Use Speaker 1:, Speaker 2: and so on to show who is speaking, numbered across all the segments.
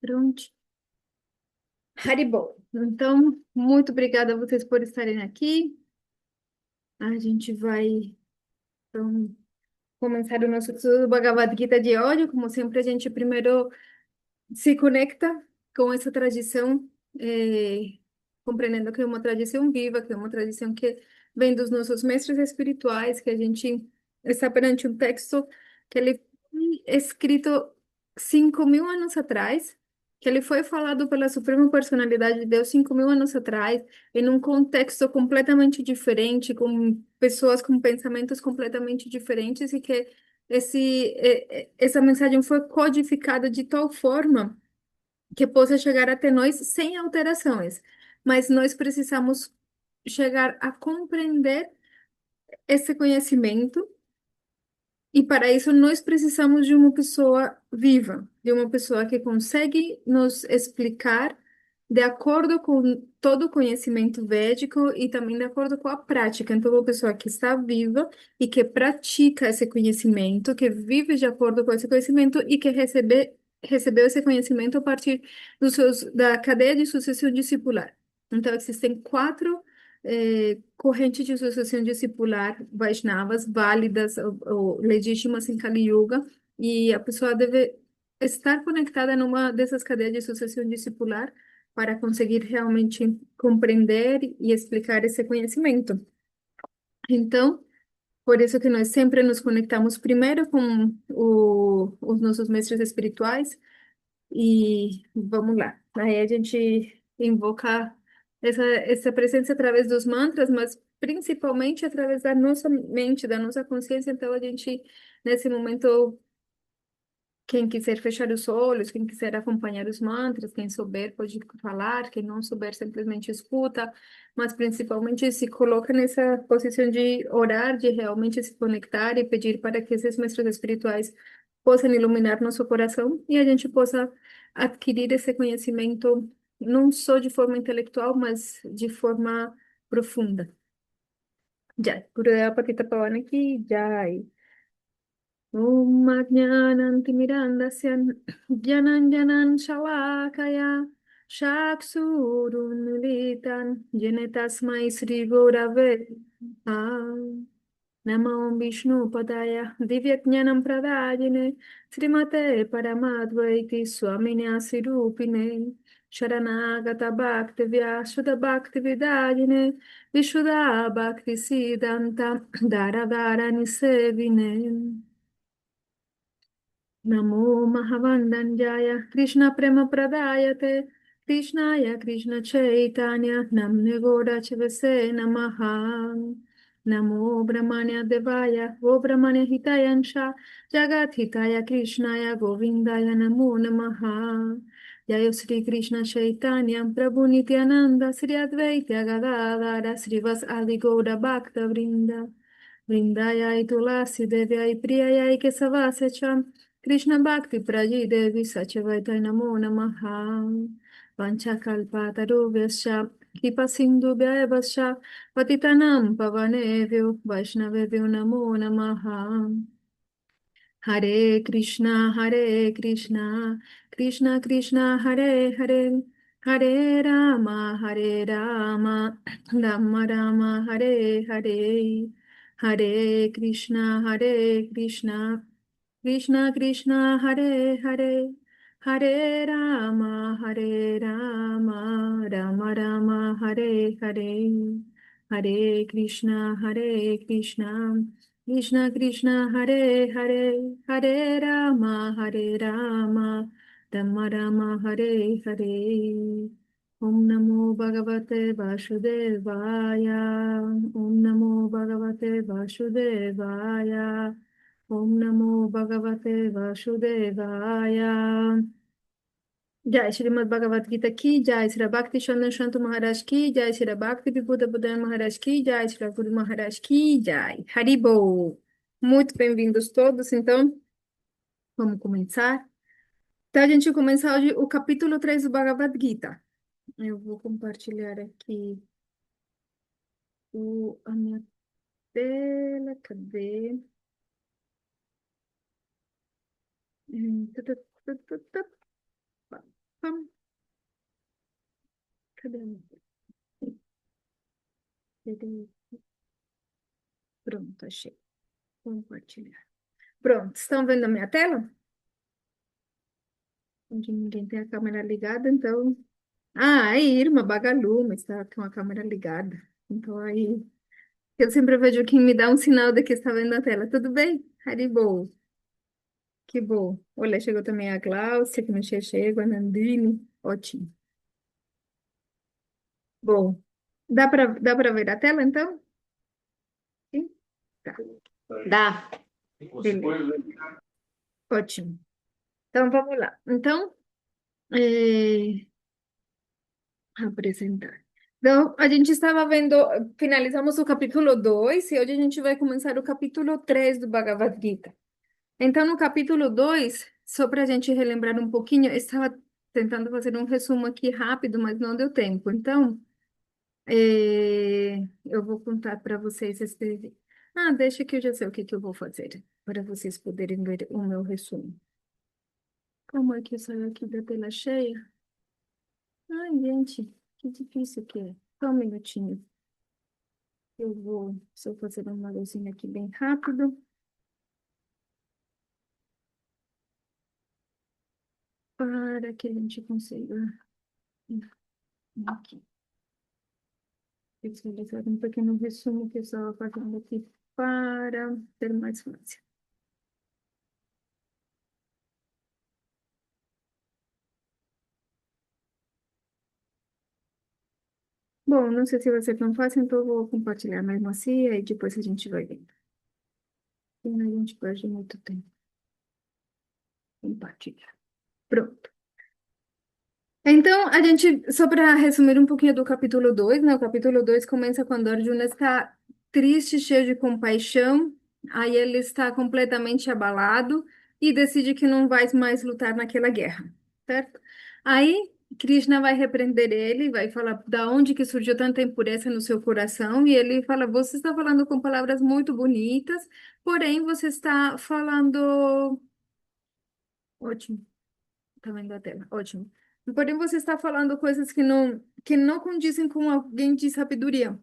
Speaker 1: Pronto. Haribo. Então, muito obrigada a vocês por estarem aqui. A gente vai então, começar o nosso estudo do Bhagavad Gita de hoje. Como sempre, a gente primeiro se conecta com essa tradição, compreendendo que é uma tradição viva, que é uma tradição que vem dos nossos mestres espirituais, que a gente está perante um texto que ele foi escrito 5.000 anos atrás, que ele foi falado pela Suprema Personalidade de Deus 5.000 anos atrás, em um contexto completamente diferente, com pessoas com pensamentos completamente diferentes, e que essa mensagem foi codificada de tal forma que possa chegar até nós sem alterações, mas nós precisamos chegar a compreender esse conhecimento, e para isso nós precisamos de uma pessoa viva, de uma pessoa que consegue nos explicar de acordo com todo o conhecimento védico e também de acordo com a prática. Então, uma pessoa que está viva e que pratica esse conhecimento, que vive de acordo com esse conhecimento e que recebeu esse conhecimento a partir da cadeia de sucessão discipular. Então, existem quatro correntes de sucessão discipular Vaishnavas válidas ou legítimas em Kali Yuga, e a pessoa deve estar conectada numa dessas cadeias de sucessão discipular para conseguir realmente compreender e explicar esse conhecimento. Então, por isso que nós sempre nos conectamos primeiro com os nossos mestres espirituais, e vamos lá. Aí a gente invoca essa presença através dos mantras, mas principalmente através da nossa mente, da nossa consciência. Então a gente, nesse momento, quem quiser fechar os olhos, quem quiser acompanhar os mantras, quem souber pode falar, quem não souber simplesmente escuta, mas principalmente se coloca nessa posição de orar, de realmente se conectar e pedir para que esses mestres espirituais possam iluminar nosso coração e a gente possa adquirir esse conhecimento não só de forma intelectual, mas de forma profunda. Jai, Gurudeva Patita Pavana ki Jai. Om Ajnanantimirandasya Janan Shalakaya Chaksurunmilitan Jene Tasmai Sri Gurave Namo Vishnu Padaya Divyajnanam Pradayine Srimate Paramadvaiti Swamini Asirupine Sharanagata Bhakti Vyasuda Bhakti Vidayine Vishuddha Bhakti Siddhanta Dharadhara Nisevine Namo Mahavandanjaya Krishna Prema Pradayate Krishnaya Krishna Chaitanya Namne Godachavase Namaha Namo Brahmanya Devaya Go Brahmanya Hitayansha Jagat Hitaya Krishnaya Govindaya Namo Namaha Jaya Sri Krishna Chaitanya Prabhu Nityananda Sri Advaita Gadadara Srivas Adi Gaura Bhakta Vrinda Vrindaya Tulasi Devaya Priyaya Kesavasya Cham Krishna Bhakti Praji Devi Satyavaitai Namo Namaha Vanchakalpatarubhyascha Kripa Sindhubhyavascha Patitanam Pavanevyo Vaishnavevyo Namo Namaha Hare Krishna, Krishna Krishna, Hare Hare, Hare Rama, Rama Rama, Hare Hare, Hare Krishna, Krishna Krishna, Hare Hare, Hare Rama, Rama Rama, Hare Hare, Hare Krishna. Krishna Krishna Hare Hare Hare Rama Rama Rama Hare Hare Om Namo Bhagavate Vasudevaya Om Namo Bhagavate Vasudevaya Om Namo Bhagavate Vasudevaya Jai Shrimad Bhagavad Gita Ki Jai Shri Bhakti Chandra Shantu Maharaj Ki Jai Shri Bhakti Vibuddha Buddha Maharaj Ki Jai Shri Guru Maharaj Ki Jai Haribo. Muito bem-vindos todos, então vamos começar. Então a gente começa hoje o capítulo 3 do Bhagavad Gita. Eu vou compartilhar aqui a minha tela, cadê? Tu, tu, tu, tu, tu. Vamos, cadê? Cadê? Pronto, achei. Compartilhar. Pronto, estão vendo a minha tela? Onde ninguém tem a câmera ligada, então. Ah, aí, Irma Bagalume está com a câmera ligada. Então aí, eu sempre vejo quem me dá um sinal de que está vendo a tela. Tudo bem? Haribo, que bom. Olha, chegou também a Glaucia, que não chegou, a Nandine. Ótimo. Bom, dá para ver a tela, então? Sim? Tá.
Speaker 2: Dá.
Speaker 1: Beleza. Ótimo. Então, vamos lá. Então, é, apresentar. Então, a gente estava vendo, finalizamos o capítulo 2 e hoje a gente vai começar o capítulo 3 do Bhagavad Gita. Então, no capítulo 2, só para a gente relembrar um pouquinho, eu estava tentando fazer um resumo aqui rápido, mas não deu tempo. Então, eu vou contar para vocês esse. Ah, deixa que eu já sei o que que eu vou fazer, para vocês poderem ver o meu resumo. Como é que eu saio aqui da tela cheia? Ai, gente, que difícil que é. Só um minutinho. Eu vou só fazer uma luzinha aqui bem rápido para que a gente consiga aqui visualizar um pequeno resumo que eu estava fazendo aqui para ter mais fácil. Bom, não sei se vai ser tão fácil, então eu vou compartilhar mesmo assim, aí depois a gente vai vendo. E a gente perde muito tempo. Compartilhar. Pronto. Então, a gente, só para resumir um pouquinho do capítulo 2, né? O capítulo 2 começa quando Arjuna está triste, cheio de compaixão, aí ele está completamente abalado e decide que não vai mais lutar naquela guerra, certo? Aí Krishna vai repreender ele, vai falar da onde que surgiu tanta impureza no seu coração, e ele fala: você está falando com palavras muito bonitas, porém você está falando. Ótimo. Tá vendo a tela? Ótimo. Porém, você está falando coisas que não condizem com alguém de sabedoria.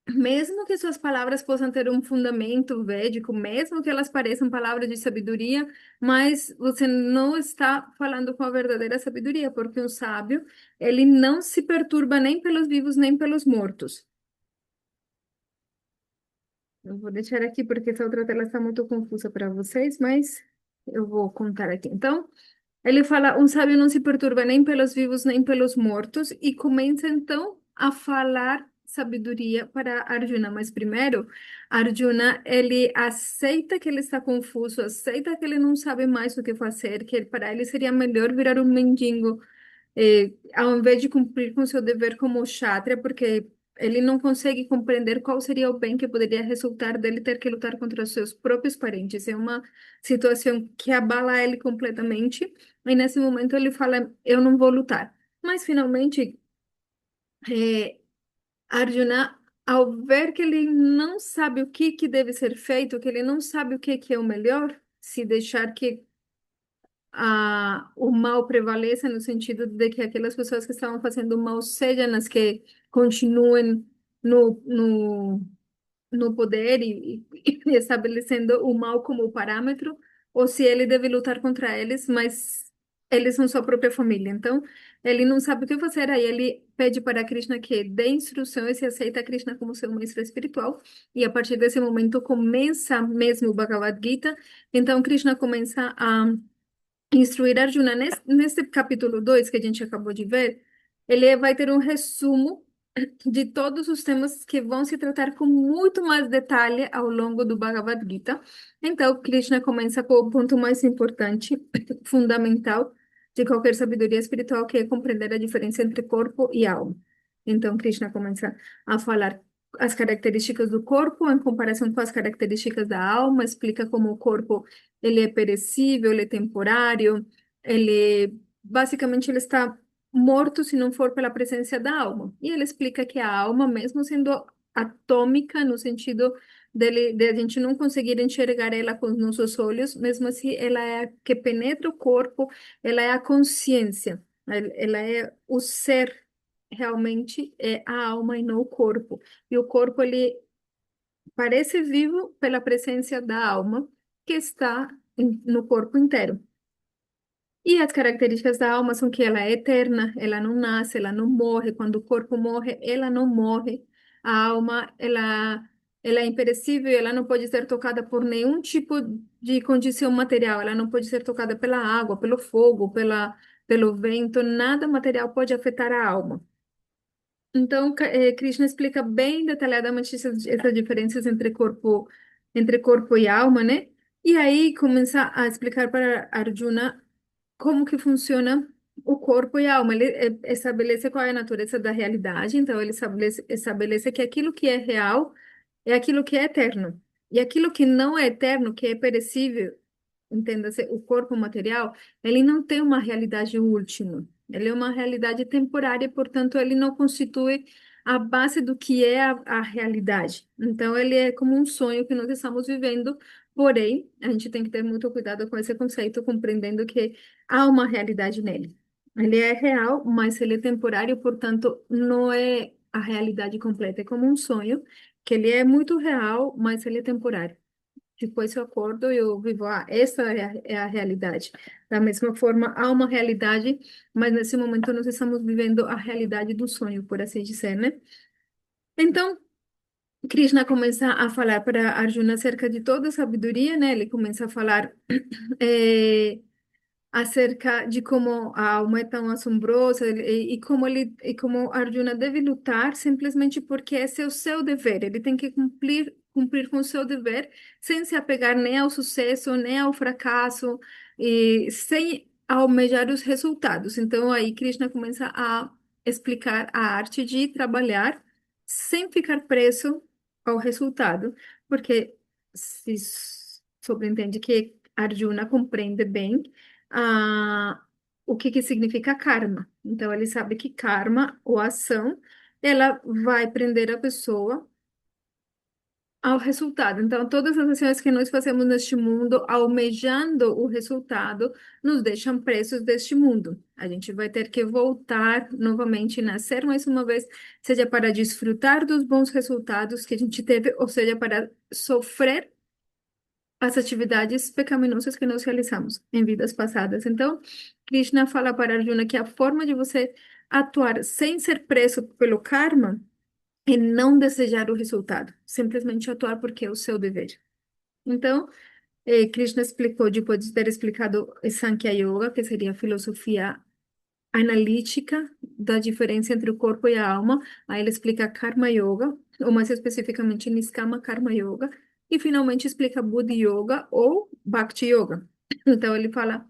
Speaker 1: Mesmo que suas palavras possam ter um fundamento védico, mesmo que elas pareçam palavras de sabedoria, mas você não está falando com a verdadeira sabedoria, porque o sábio, ele não se perturba nem pelos vivos, nem pelos mortos. Eu vou deixar aqui porque essa outra tela está muito confusa para vocês, mas eu vou contar aqui. Então, ele fala: um sábio não se perturba nem pelos vivos nem pelos mortos, e começa então a falar sabedoria para Arjuna. Mas primeiro, Arjuna, ele aceita que ele está confuso, aceita que ele não sabe mais o que fazer, que para ele seria melhor virar um mendigo, ao invés de cumprir com seu dever como kshatriya, porque ele não consegue compreender qual seria o bem que poderia resultar dele ter que lutar contra os seus próprios parentes. É uma situação que abala ele completamente. E nesse momento ele fala: eu não vou lutar. Mas finalmente, eh, Arjuna, ao ver que ele não sabe o que que deve ser feito, que ele não sabe o que que é o melhor, se deixar que o mal prevaleça no sentido de que aquelas pessoas que estavam fazendo mal sejam as que continuem no poder e estabelecendo o mal como parâmetro, ou se ele deve lutar contra eles, mas eles são sua própria família. Então, ele não sabe o que fazer, aí ele pede para Krishna que dê instruções e aceita Krishna como seu mestre espiritual, e a partir desse momento começa mesmo o Bhagavad Gita. Então, Krishna começa a instruir Arjuna. Nesse capítulo 2 que a gente acabou de ver, ele vai ter um resumo de todos os temas que vão se tratar com muito mais detalhe ao longo do Bhagavad Gita. Então, Krishna começa com o ponto mais importante, fundamental de qualquer sabedoria espiritual, que é compreender a diferença entre corpo e alma. Então, Krishna começa a falar as características do corpo em comparação com as características da alma, explica como o corpo ele é perecível, ele é temporário, basicamente ele está morto se não for pela presença da alma. E ele explica que a alma, mesmo sendo atômica, no sentido de a gente não conseguir enxergar ela com os nossos olhos, mesmo assim ela é a que penetra o corpo, ela é a consciência. Ela é o ser, realmente é a alma e não o corpo. E o corpo, ele parece vivo pela presença da alma que está no corpo inteiro. E as características da alma são que ela é eterna, ela não nasce, ela não morre. Quando o corpo morre, ela não morre. A alma, ela é imperecível, ela não pode ser tocada por nenhum tipo de condição material. Ela não pode ser tocada pela água, pelo fogo, pelo vento. Nada material pode afetar a alma. Então, Krishna explica bem detalhadamente essas diferenças entre corpo e alma, né? E aí começa a explicar para Arjuna como que funciona o corpo e a alma. Ele estabelece qual é a natureza da realidade, então ele estabelece que aquilo que é real é aquilo que é eterno. E aquilo que não é eterno, que é perecível, entenda-se, o corpo material, ele não tem uma realidade última. Ele é uma realidade temporária, portanto, ele não constitui a base do que é a realidade. Então, ele é como um sonho que nós estamos vivendo, porém, a gente tem que ter muito cuidado com esse conceito, compreendendo que há uma realidade nele. Ele é real, mas ele é temporário, portanto, não é a realidade completa. É como um sonho, que ele é muito real, mas ele é temporário. Depois eu acordo e eu vivo, essa é a realidade. Da mesma forma, há uma realidade, mas nesse momento nós estamos vivendo a realidade do sonho, por assim dizer, né? Então, Krishna começa a falar para Arjuna acerca de toda a sabedoria, né? Ele começa a falar eh, acerca de como a alma é tão assombrosa e como Arjuna deve lutar simplesmente porque esse é o seu dever. Ele tem que cumprir com o seu dever sem se apegar nem ao sucesso, nem ao fracasso e sem almejar os resultados. Então aí Krishna começa a explicar a arte de trabalhar sem ficar preso ao resultado, porque se sobreentende que Arjuna compreende bem o que que significa karma. Então, ele sabe que karma, ou ação, ela vai prender a pessoa ao resultado. Então, todas as ações que nós fazemos neste mundo, almejando o resultado, nos deixam presos deste mundo. A gente vai ter que voltar novamente, e nascer mais uma vez, seja para desfrutar dos bons resultados que a gente teve, ou seja, para sofrer as atividades pecaminosas que nós realizamos em vidas passadas. Então, Krishna fala para Arjuna que a forma de você atuar sem ser preso pelo karma é não desejar o resultado, simplesmente atuar porque é o seu dever. Então, Krishna explicou, depois de ter explicado Sankhya Yoga, que seria a filosofia analítica da diferença entre o corpo e a alma. Aí ele explica Karma Yoga, ou mais especificamente Niskama Karma Yoga, e finalmente explica Buddha Yoga ou Bhakti Yoga. Então ele fala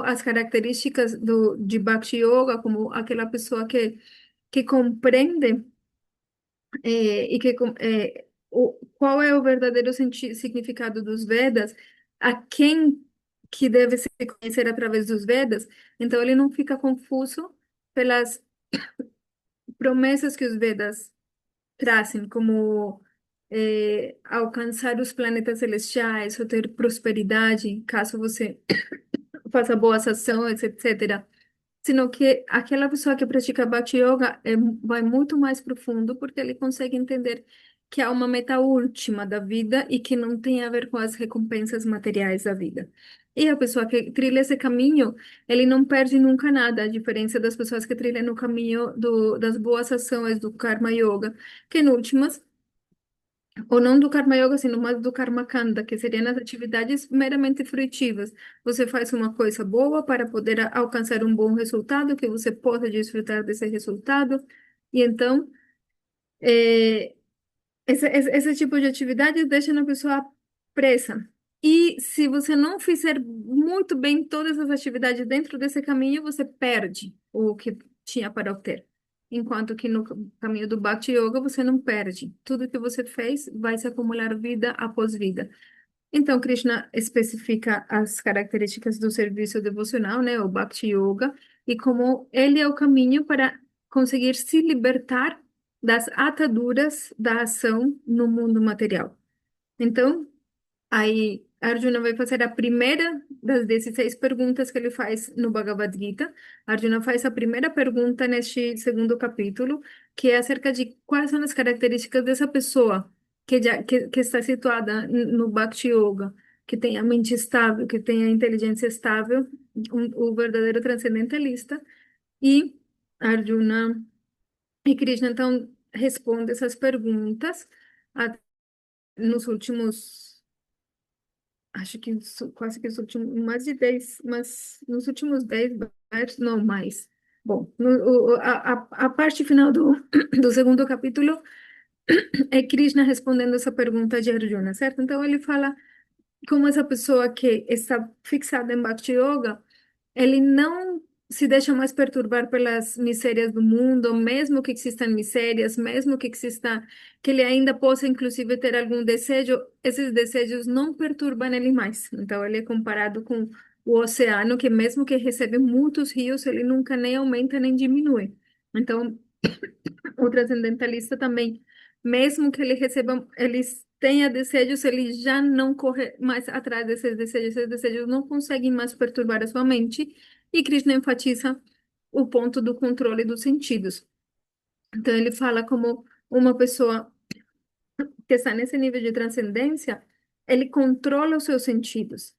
Speaker 1: as características de Bhakti Yoga, como aquela pessoa que compreende qual é o verdadeiro significado dos Vedas, a quem que deve se conhecer através dos Vedas, então ele não fica confuso pelas promessas que os Vedas trazem, como alcançar os planetas celestiais, ou ter prosperidade, caso você faça boas ações, etc. Sino que aquela pessoa que pratica Bhakti Yoga vai muito mais profundo porque ele consegue entender que há uma meta última da vida e que não tem a ver com as recompensas materiais da vida. E a pessoa que trilha esse caminho, ele não perde nunca nada, a diferença das pessoas que trilham no caminho das boas ações, do Karma Yoga, que em últimas ou não do Karma Yoga, sino mais do Karma Kanda, que seriam as atividades meramente fruitivas. Você faz uma coisa boa para poder alcançar um bom resultado, que você possa desfrutar desse resultado. E então, eh, esse tipo de atividade deixa a pessoa presa. E se você não fizer muito bem todas as atividades dentro desse caminho, você perde o que tinha para obter. Enquanto que no caminho do Bhakti Yoga você não perde. Tudo que você fez vai se acumular vida após vida. Então, Krishna especifica as características do serviço devocional, né, o Bhakti Yoga, e como ele é o caminho para conseguir se libertar das ataduras da ação no mundo material. Então, aí Arjuna vai fazer a primeira das 16 perguntas que ele faz no Bhagavad Gita. Arjuna faz a primeira pergunta neste segundo capítulo, que é acerca de quais são as características dessa pessoa que está situada no Bhakti Yoga, que tem a mente estável, que tem a inteligência estável, o verdadeiro transcendentalista. E Arjuna e Krishna, então, responde essas perguntas a- nos últimos. Acho que quase que os últimos, mais de 10, mas nos últimos 10 versos, não mais. Bom, a parte final do segundo capítulo é Krishna respondendo essa pergunta de Arjuna, certo? Então ele fala como essa pessoa que está fixada em Bhakti Yoga, ele não se deixa mais perturbar pelas misérias do mundo, mesmo que existam misérias, mesmo que exista, que ele ainda possa, inclusive, ter algum desejo, esses desejos não perturbam ele mais. Então, ele é comparado com o oceano, que mesmo que recebe muitos rios, ele nunca nem aumenta nem diminui. Então, o transcendentalista também, mesmo que ele receba, ele tenha desejos, ele já não corre mais atrás desses desejos, esses desejos não conseguem mais perturbar a sua mente, e Krishna enfatiza o ponto do controle dos sentidos. Então ele fala como uma pessoa que está nesse nível de transcendência, ele controla os seus sentidos.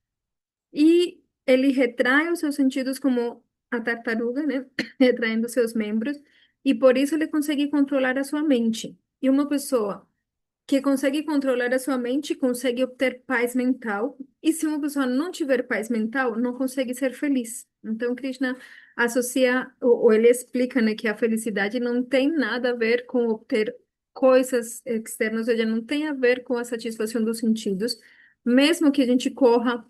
Speaker 1: E ele retrai os seus sentidos como a tartaruga, né? Retraindo seus membros, e por isso ele consegue controlar a sua mente. E uma pessoa que consegue controlar a sua mente consegue obter paz mental, e se uma pessoa não tiver paz mental, não consegue ser feliz. Então, Krishna associa, ou ele explica, né, que a felicidade não tem nada a ver com obter coisas externas, ou seja, não tem a ver com a satisfação dos sentidos, mesmo que a gente corra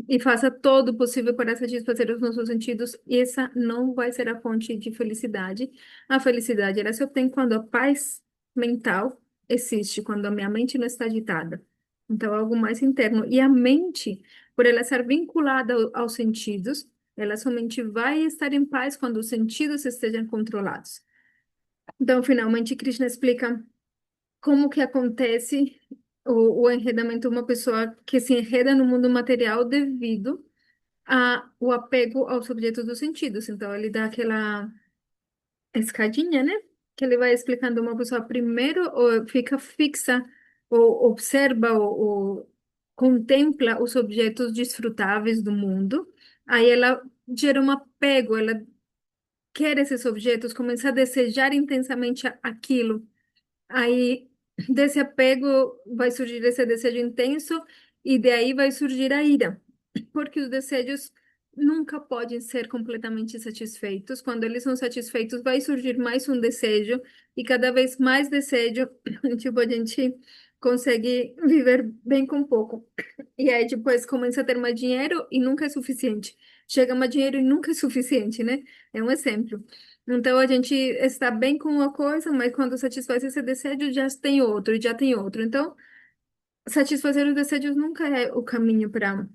Speaker 1: e faça todo o possível para satisfazer os nossos sentidos, essa não vai ser a fonte de felicidade. A felicidade, ela se obtém quando a paz mental existe quando a minha mente não está agitada. Então, é algo mais interno. E a mente, por ela estar vinculada aos sentidos, ela somente vai estar em paz quando os sentidos estejam controlados. Então, finalmente, Krishna explica como que acontece o enredamento de uma pessoa que se enreda no mundo material devido ao apego aos objetos dos sentidos. Então, ele dá aquela escadinha, né? Que ele vai explicando uma pessoa primeiro ou fica fixa ou observa ou contempla os objetos desfrutáveis do mundo. Aí ela gera um apego, ela quer esses objetos, começa a desejar intensamente aquilo. Aí desse apego vai surgir esse desejo intenso e daí vai surgir a ira, porque os desejos nunca podem ser completamente satisfeitos. Quando eles são satisfeitos, vai surgir mais um desejo e cada vez mais desejo, tipo, a gente consegue viver bem com pouco. E aí depois começa a ter mais dinheiro e nunca é suficiente. Chega mais dinheiro e nunca é suficiente, né? É um exemplo. Então a gente está bem com uma coisa, mas quando satisfaz esse desejo, já tem outro, e já tem outro. Então, satisfazer os desejos nunca é o caminho para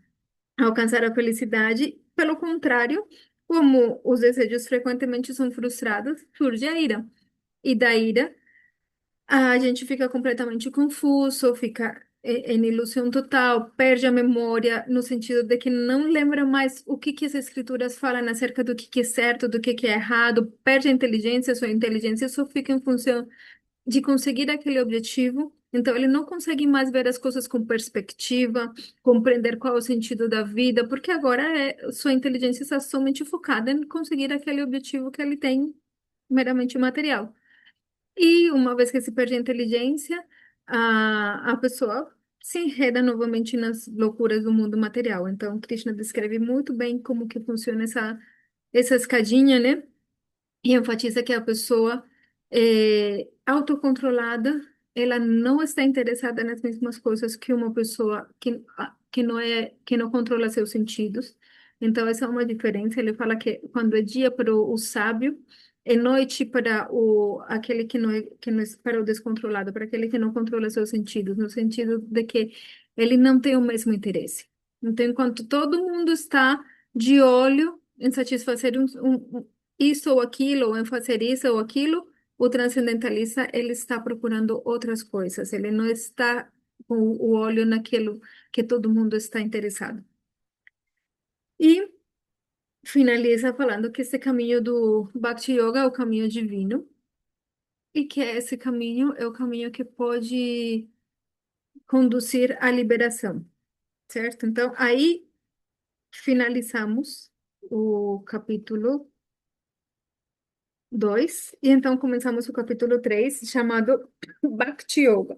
Speaker 1: alcançar a felicidade. Pelo contrário, como os desejos frequentemente são frustrados, surge a ira. E da ira, a gente fica completamente confuso, fica em ilusão total, perde a memória, no sentido de que não lembra mais o que as escrituras falam acerca do que é certo, do que é errado, perde a inteligência, sua inteligência só fica em função de conseguir aquele objetivo. Então, ele não consegue mais ver as coisas com perspectiva, compreender qual é o sentido da vida, porque agora sua inteligência está somente focada em conseguir aquele objetivo que ele tem meramente material. E uma vez que se perde a inteligência, a pessoa se enreda novamente nas loucuras do mundo material. Então, Krishna descreve muito bem como que funciona essa escadinha, né? E enfatiza que a pessoa autocontrolada, ela não está interessada nas mesmas coisas que uma pessoa que não controla seus sentidos. Então, essa é uma diferença. Ele fala que quando é dia para o sábio, é noite para aquele que não é para o descontrolado, para aquele que não controla seus sentidos, no sentido de que ele não tem o mesmo interesse. Então, enquanto todo mundo está de olho em satisfazer isso ou aquilo, ou em fazer isso ou aquilo, o transcendentalista, ele está procurando outras coisas. Ele não está com o olho naquilo que todo mundo está interessado. E finaliza falando que esse caminho do Bhakti Yoga é o caminho divino e que esse caminho é o caminho que pode conduzir à liberação, certo? Então, aí finalizamos o capítulo 2 e então começamos o capítulo 3 chamado Bhakti Yoga.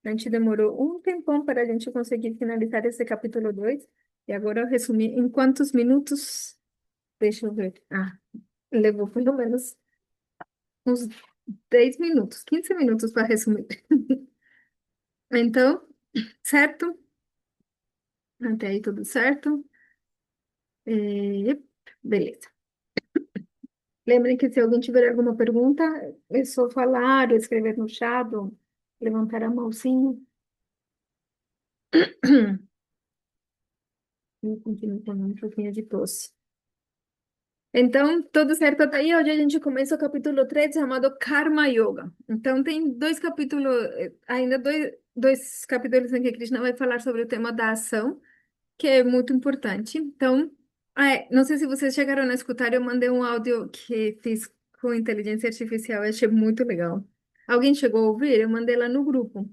Speaker 1: A gente demorou um tempão para a gente conseguir finalizar esse capítulo 2 e agora eu resumi em quantos minutos? Deixa eu ver. Levou pelo menos uns 10 minutos, 15 minutos para resumir. Então, certo? Até aí tudo certo? Beleza. Lembrem que se alguém tiver alguma pergunta, é só falar, ou escrever no chat, ou levantar a mãozinha. Eu continuo com um pouquinho de tosse. Então, tudo certo até aí. Hoje a gente começa o capítulo 3 chamado Karma Yoga. Então, tem dois capítulos, ainda dois capítulos em que Krishna vai falar sobre o tema da ação, que é muito importante. Então, não sei se vocês chegaram a escutar, eu mandei um áudio que fiz com inteligência artificial, eu achei muito legal. Alguém chegou a ouvir? Eu mandei lá no grupo.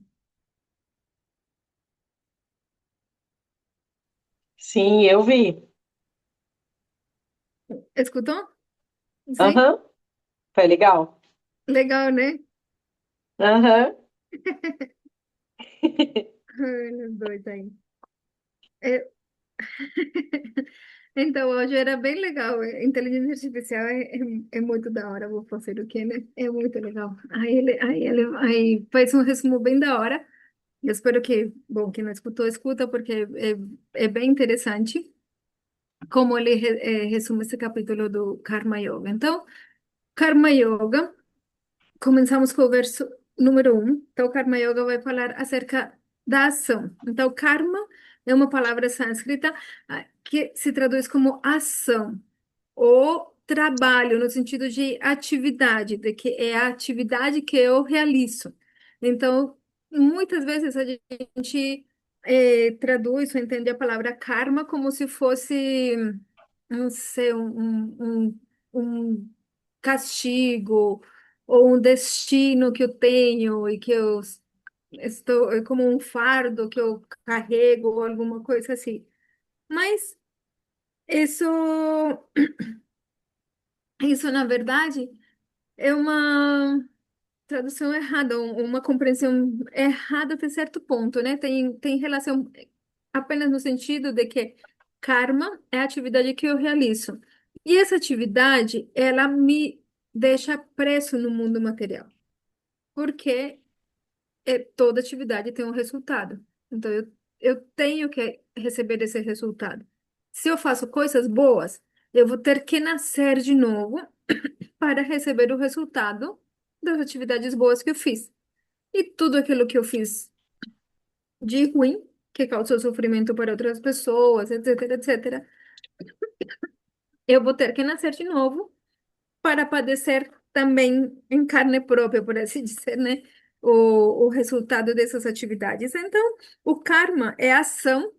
Speaker 2: Sim, eu vi.
Speaker 1: Escutou? Sim?
Speaker 2: Aham, foi legal.
Speaker 1: Legal, né?
Speaker 2: Aham.
Speaker 1: Ai, os dois aí. É, Então, hoje era bem legal. Inteligência artificial é muito da hora, vou fazer o quê, né? É muito legal. Aí faz um resumo bem da hora. Eu espero que, bom, quem não escutou, escuta, porque é bem interessante como ele resume esse capítulo do Karma Yoga. Então, Karma Yoga, começamos com o verso número 1. Então, o Karma Yoga vai falar acerca da ação. Então, karma é uma palavra sânscrita que se traduz como ação ou trabalho, no sentido de atividade, de que é a atividade que eu realizo. Então, muitas vezes a gente traduz ou entende a palavra karma como se fosse, não sei, um castigo ou um destino que eu tenho e que eu estou, é como um fardo que eu carrego ou alguma coisa assim. Mas isso, isso na verdade é uma tradução errada, uma compreensão errada até certo ponto, né? Tem relação apenas no sentido de que karma é a atividade que eu realizo. E essa atividade, ela me deixa preso no mundo material, porque toda atividade tem um resultado. Então, eu tenho que receber esse resultado. Se eu faço coisas boas, eu vou ter que nascer de novo para receber o resultado das atividades boas que eu fiz. E tudo aquilo que eu fiz de ruim, que causou sofrimento para outras pessoas, etc, etc, eu vou ter que nascer de novo para padecer também em carne própria, por assim dizer, né? O resultado dessas atividades. Então, o karma é ação,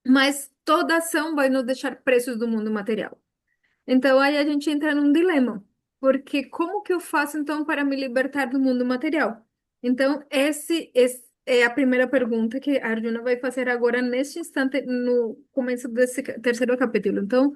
Speaker 1: mas toda ação vai nos deixar presos do mundo material. Então aí a gente entra num dilema, porque como que eu faço então para me libertar do mundo material? Então esse é a primeira pergunta que a Arjuna vai fazer agora neste instante no começo desse terceiro capítulo. Então,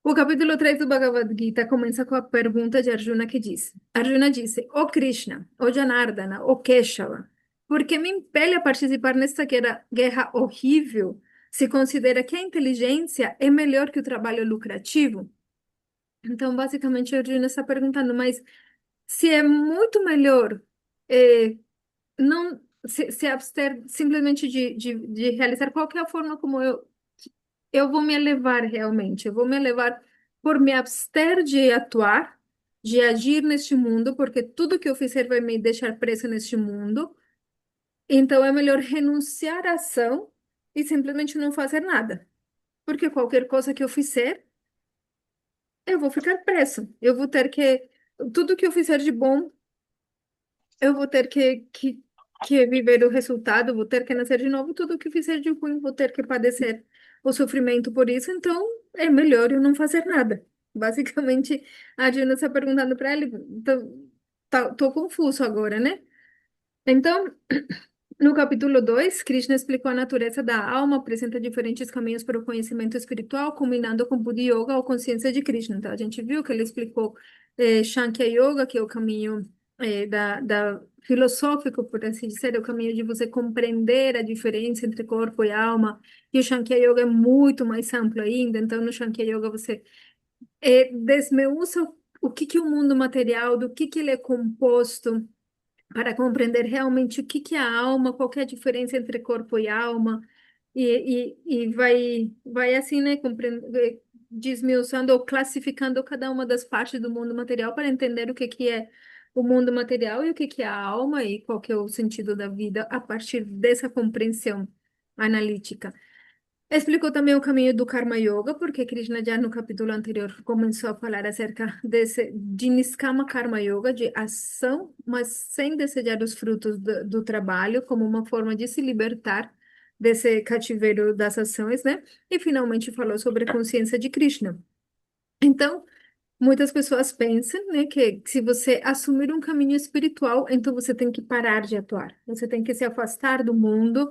Speaker 1: o capítulo 3 do Bhagavad Gita começa com a pergunta de Arjuna que diz: Arjuna disse: "Ó Krishna, ó Janardana, ó Keshava, por que me impele a participar nesta guerra horrível se considera que a inteligência é melhor que o trabalho lucrativo?" Então, basicamente, a Arjuna está perguntando, mas se é muito melhor não se abster simplesmente de realizar qualquer forma como eu vou me elevar realmente, eu vou me elevar por me abster de atuar, de agir neste mundo, porque tudo que eu fizer vai me deixar preso neste mundo. Então, é melhor renunciar à ação e simplesmente não fazer nada, porque qualquer coisa que eu fizer eu vou ficar preso. Tudo que eu fizer de bom, eu vou ter que que viver o resultado, vou ter que nascer de novo, tudo que fizer de ruim, vou ter que padecer o sofrimento por isso, então é melhor eu não fazer nada. Basicamente, a Arjuna está perguntando para ele, tô confuso agora, né? Então, no capítulo 2, Krishna explicou a natureza da alma, apresenta diferentes caminhos para o conhecimento espiritual, combinando com Buddha Yoga ou consciência de Krishna. Então, a gente viu que ele explicou Sankhya Yoga, que é o caminho da filosófico, por assim dizer, é o caminho de você compreender a diferença entre corpo e alma. E o Sankhya Yoga é muito mais amplo ainda. Então, no Sankhya Yoga, você desmenuça o que que é o mundo material, do que ele é composto para compreender realmente o que que é a alma, qual que é a diferença entre corpo e alma, e vai assim, né, desmiuçando ou classificando cada uma das partes do mundo material para entender o que que é o mundo material e o que que é a alma e qual que é o sentido da vida a partir dessa compreensão analítica. Explicou também o caminho do Karma Yoga, porque Krishna já no capítulo anterior começou a falar acerca de Niskama Karma Yoga, de ação, mas sem desejar os frutos do trabalho, como uma forma de se libertar desse cativeiro das ações, né? E finalmente falou sobre a consciência de Krishna. Então, muitas pessoas pensam, né, que se você assumir um caminho espiritual, então você tem que parar de atuar. Você tem que se afastar do mundo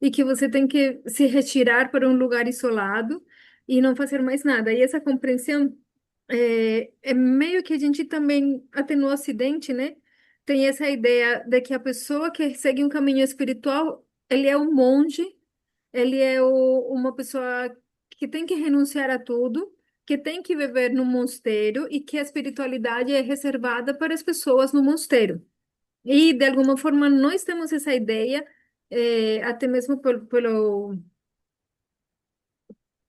Speaker 1: e que você tem que se retirar para um lugar isolado e não fazer mais nada. E essa compreensão é meio que a gente também, até no Ocidente, né, tem essa ideia de que a pessoa que segue um caminho espiritual, ele é um monge, ele é uma pessoa que tem que renunciar a tudo, que tem que viver no mosteiro e que a espiritualidade é reservada para as pessoas no mosteiro. E, de alguma forma, nós temos essa ideia, até mesmo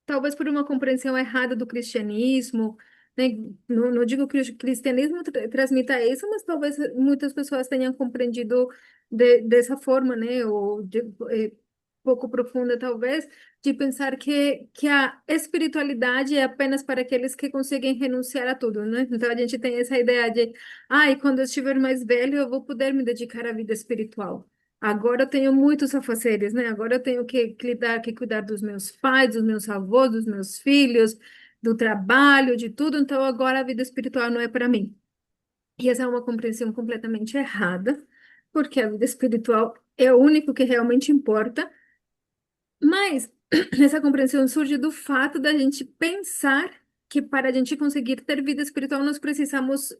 Speaker 1: talvez por uma compreensão errada do cristianismo, né? Não digo que o cristianismo transmita isso, mas talvez muitas pessoas tenham compreendido dessa forma, né? Ou pouco profunda, talvez, de pensar que a espiritualidade é apenas para aqueles que conseguem renunciar a tudo, né? Então a gente tem essa ideia de, quando eu estiver mais velho, eu vou poder me dedicar à vida espiritual. Agora eu tenho muitos afazeres, né? Agora eu tenho que lidar, que cuidar dos meus pais, dos meus avós, dos meus filhos, do trabalho, de tudo. Então agora a vida espiritual não é para mim. E essa é uma compreensão completamente errada, porque a vida espiritual é o único que realmente importa. Mas essa compreensão surge do fato da gente pensar que para a gente conseguir ter vida espiritual nós precisamos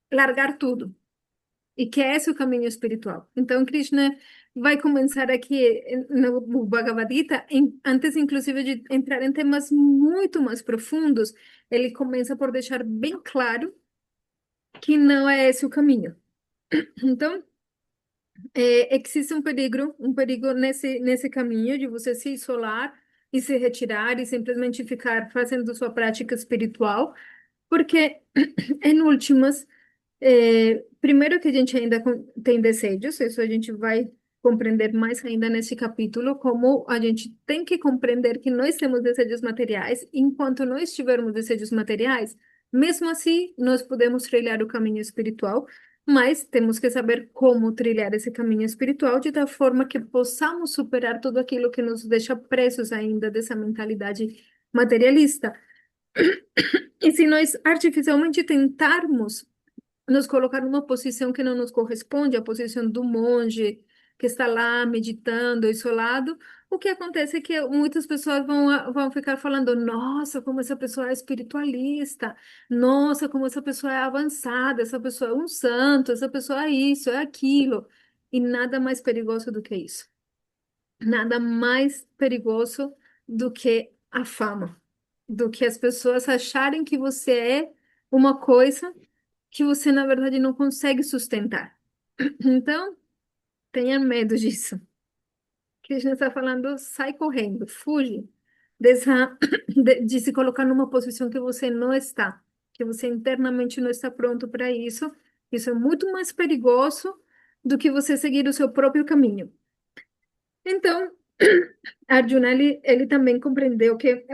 Speaker 1: largar tudo. E que é esse o caminho espiritual. Então, Krishna vai começar aqui no Bhagavad Gita, antes inclusive de entrar em temas muito mais profundos, ele começa por deixar bem claro que não é esse o caminho. Então, existe um perigo nesse caminho de você se isolar e se retirar e simplesmente ficar fazendo sua prática espiritual, porque, em últimas, primeiro que a gente ainda tem desejos, isso a gente vai compreender mais ainda nesse capítulo, como a gente tem que compreender que nós temos desejos materiais, e enquanto nós tivermos desejos materiais, mesmo assim, nós podemos trilhar o caminho espiritual, mas temos que saber como trilhar esse caminho espiritual de tal forma que possamos superar tudo aquilo que nos deixa presos ainda dessa mentalidade materialista. E se nós artificialmente tentarmos nos colocar numa posição que não nos corresponde, a posição do monge que está lá meditando, isolado, o que acontece é que muitas pessoas vão ficar falando: nossa, como essa pessoa é espiritualista, nossa, como essa pessoa é avançada, essa pessoa é um santo, essa pessoa é isso, é aquilo. E nada mais perigoso do que isso. Nada mais perigoso do que a fama, do que as pessoas acharem que você é uma coisa que você, na verdade, não consegue sustentar. Então, tenha medo disso. Krishna está falando, sai correndo, fuge de se colocar numa posição que você não está, que você internamente não está pronto para isso. Isso é muito mais perigoso do que você seguir o seu próprio caminho. Então, Arjuna, ele também compreendeu que,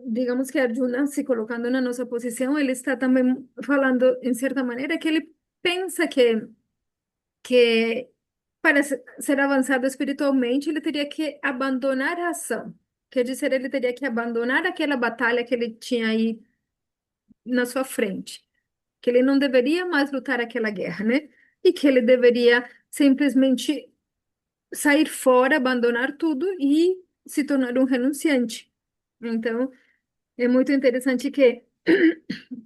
Speaker 1: digamos que Arjuna, se colocando na nossa posição, ele está também falando, em certa maneira, que ele pensa que para ser avançado espiritualmente, ele teria que abandonar a ação. Quer dizer, ele teria que abandonar aquela batalha que ele tinha aí na sua frente. Que ele não deveria mais lutar aquela guerra, né? E que ele deveria simplesmente sair fora, abandonar tudo e se tornar um renunciante. Então, é muito interessante que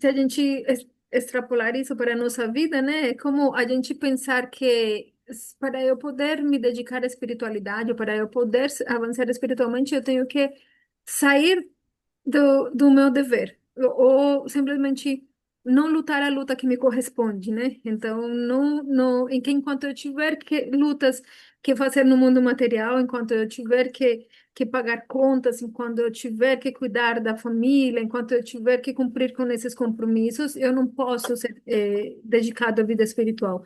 Speaker 1: se a gente extrapolar isso para a nossa vida, né? É como a gente pensar que para eu poder me dedicar à espiritualidade, para eu poder avançar espiritualmente, eu tenho que sair do meu dever, ou simplesmente não lutar a luta que me corresponde, né? Então, em que enquanto eu tiver que lutas que fazer no mundo material, enquanto eu tiver que pagar contas, enquanto eu tiver que cuidar da família, enquanto eu tiver que cumprir com esses compromissos, eu não posso ser dedicado à vida espiritual.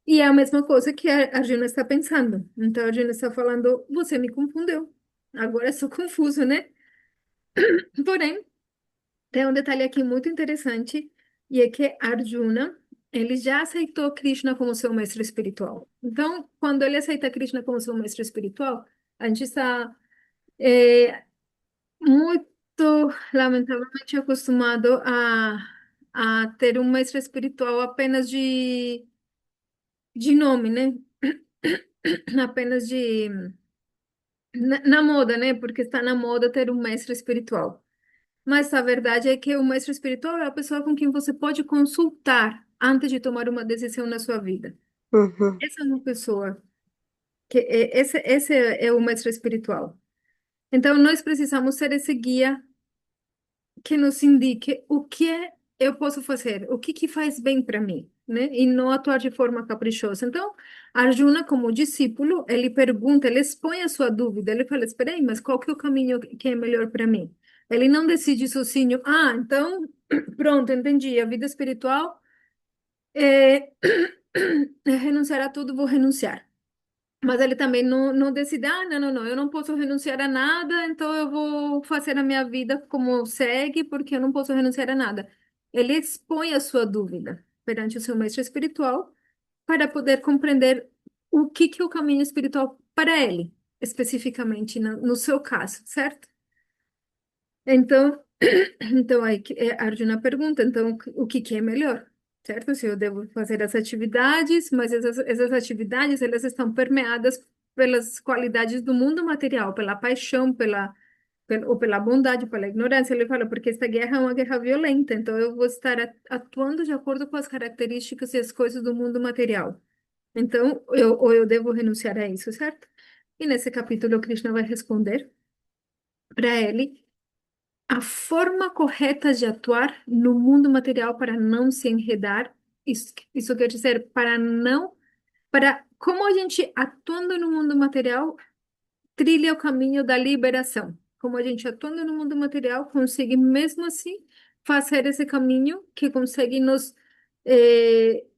Speaker 1: E é a mesma coisa que a Arjuna está pensando. Então, a Arjuna está falando, você me confundeu. Agora eu sou confuso, né? Porém, tem um detalhe aqui muito interessante, e é que Arjuna, ele já aceitou Krishna como seu mestre espiritual. Então, quando ele aceita Krishna como seu mestre espiritual, a gente está muito, lamentavelmente, acostumado a ter um mestre espiritual apenas de nome, né? Apenas na moda, né? Porque está na moda ter um mestre espiritual. Mas a verdade é que o mestre espiritual é a pessoa com quem você pode consultar antes de tomar uma decisão na sua vida.
Speaker 2: Uhum.
Speaker 1: Essa é uma pessoa esse é o mestre espiritual. Então nós precisamos ser esse guia que nos indique o que eu posso fazer, o que faz bem para mim, né? E não atuar de forma caprichosa. Então, Arjuna, como discípulo, ele pergunta, ele expõe a sua dúvida, ele fala, espera aí, mas qual que é o caminho que é melhor para mim? Ele não decide sozinho, então, pronto, entendi, a vida espiritual é, é renunciar a tudo, vou renunciar. Mas ele também não decide, não, eu não posso renunciar a nada, então eu vou fazer a minha vida como segue, porque eu não posso renunciar a nada. Ele expõe a sua dúvida perante o seu mestre espiritual para poder compreender o que é o caminho espiritual para ele, especificamente no seu caso, certo? Então, então aí Arjuna pergunta, então o que é melhor, certo? Se eu devo fazer as atividades, mas essas atividades elas estão permeadas pelas qualidades do mundo material, pela paixão, ou pela bondade, pela ignorância. Ele fala, porque esta guerra é uma guerra violenta, então eu vou estar atuando de acordo com as características e as coisas do mundo material. Então, ou eu devo renunciar a isso, certo? E nesse capítulo, Krishna vai responder para ele a forma correta de atuar no mundo material para não se enredar, isso quer dizer, para como a gente atuando no mundo material trilha o caminho da liberação. Como a gente atuando no mundo material consegue mesmo assim fazer esse caminho que consegue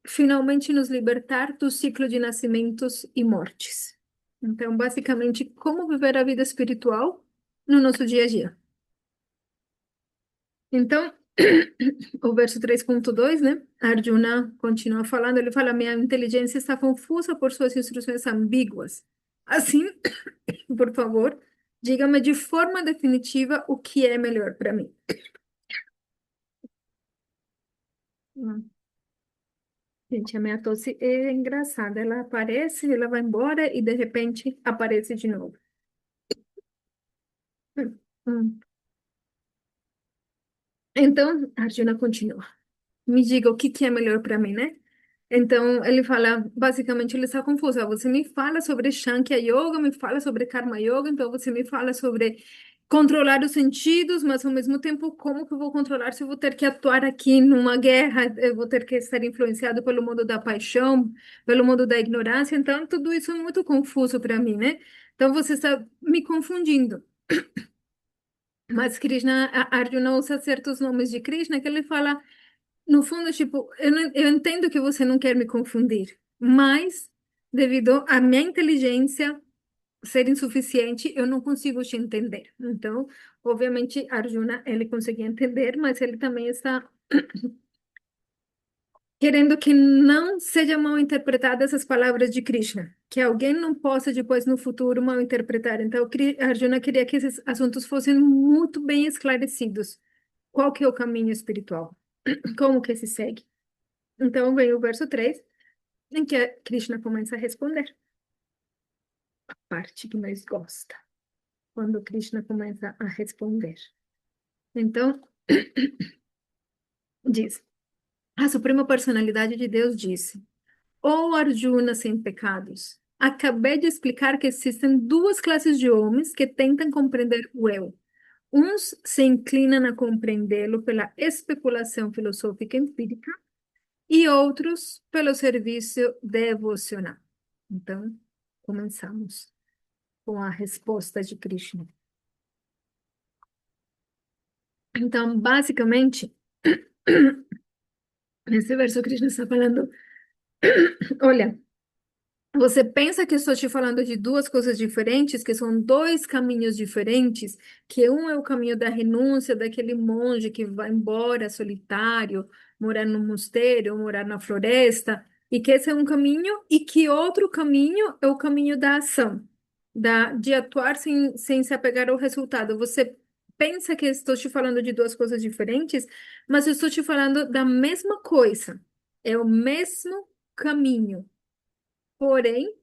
Speaker 1: finalmente nos libertar do ciclo de nascimentos e mortes. Então, basicamente, como viver a vida espiritual no nosso dia a dia. Então, o verso 3.2, né? Arjuna continua falando, ele fala, minha inteligência está confusa por suas instruções ambíguas. Assim, por favor, diga-me de forma definitiva o que é melhor para mim. Hum. Gente, a minha tosse é engraçada. Ela aparece, ela vai embora e de repente aparece de novo. Hum, hum. Então, Arjuna continua. Me diga o que é melhor para mim, né? Então, ele fala, basicamente, ele está confuso. Você me fala sobre Sankhya Yoga, me fala sobre Karma Yoga, então você me fala sobre controlar os sentidos, mas ao mesmo tempo, como que eu vou controlar se eu vou ter que atuar aqui numa guerra, eu vou ter que estar influenciado pelo mundo da paixão, pelo mundo da ignorância, então tudo isso é muito confuso para mim, né? Então você está me confundindo. Mas Krishna, Arjuna usa certos nomes de Krishna que ele fala no fundo, tipo, eu entendo que você não quer me confundir, mas devido à minha inteligência ser insuficiente, eu não consigo te entender. Então, obviamente, Arjuna, ele conseguia entender, mas ele também está querendo que não sejam mal interpretadas as palavras de Krishna, que alguém não possa depois no futuro mal interpretar. Então, Arjuna queria que esses assuntos fossem muito bem esclarecidos. Qual que é o caminho espiritual? Como que se segue? Então, vem o verso 3 em que Krishna começa a responder. A parte que mais gosta, quando Krishna começa a responder. Então, diz, a Suprema Personalidade de Deus disse: Ó Arjuna sem pecados, acabei de explicar que existem duas classes de homens que tentam compreender o eu. Uns se inclinam a compreendê-lo pela especulação filosófica empírica e outros pelo serviço devocional. Então, começamos com a resposta de Krishna. Então, basicamente, nesse verso, Krishna está falando: olha, você pensa que eu estou te falando de duas coisas diferentes, que são dois caminhos diferentes, que um é o caminho da renúncia, daquele monge que vai embora solitário, morar no mosteiro, morar na floresta, e que esse é um caminho, e que outro caminho é o caminho da ação, de atuar sem se apegar ao resultado. Você pensa que eu estou te falando de duas coisas diferentes, mas eu estou te falando da mesma coisa, é o mesmo caminho. Porém,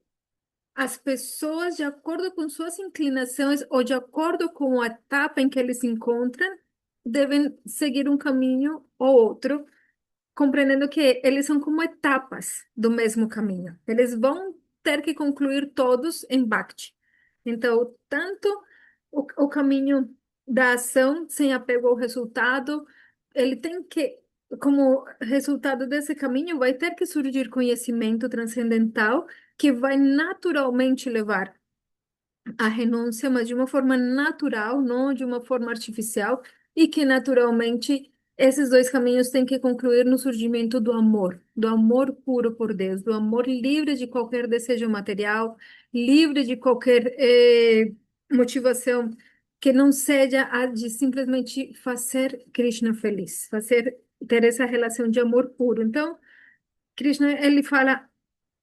Speaker 1: as pessoas, de acordo com suas inclinações ou de acordo com a etapa em que eles se encontram, devem seguir um caminho ou outro, compreendendo que eles são como etapas do mesmo caminho. Eles vão ter que concluir todos em Bhakti. Então, tanto o caminho da ação sem apego ao resultado, ele tem que, como resultado desse caminho, vai ter que surgir conhecimento transcendental que vai naturalmente levar a renúncia, mas de uma forma natural, não de uma forma artificial, e que naturalmente esses dois caminhos têm que concluir no surgimento do amor puro por Deus, do amor livre de qualquer desejo material, livre de qualquer motivação que não seja a de simplesmente fazer Krishna feliz, ter essa relação de amor puro. Então, Krishna, ele fala,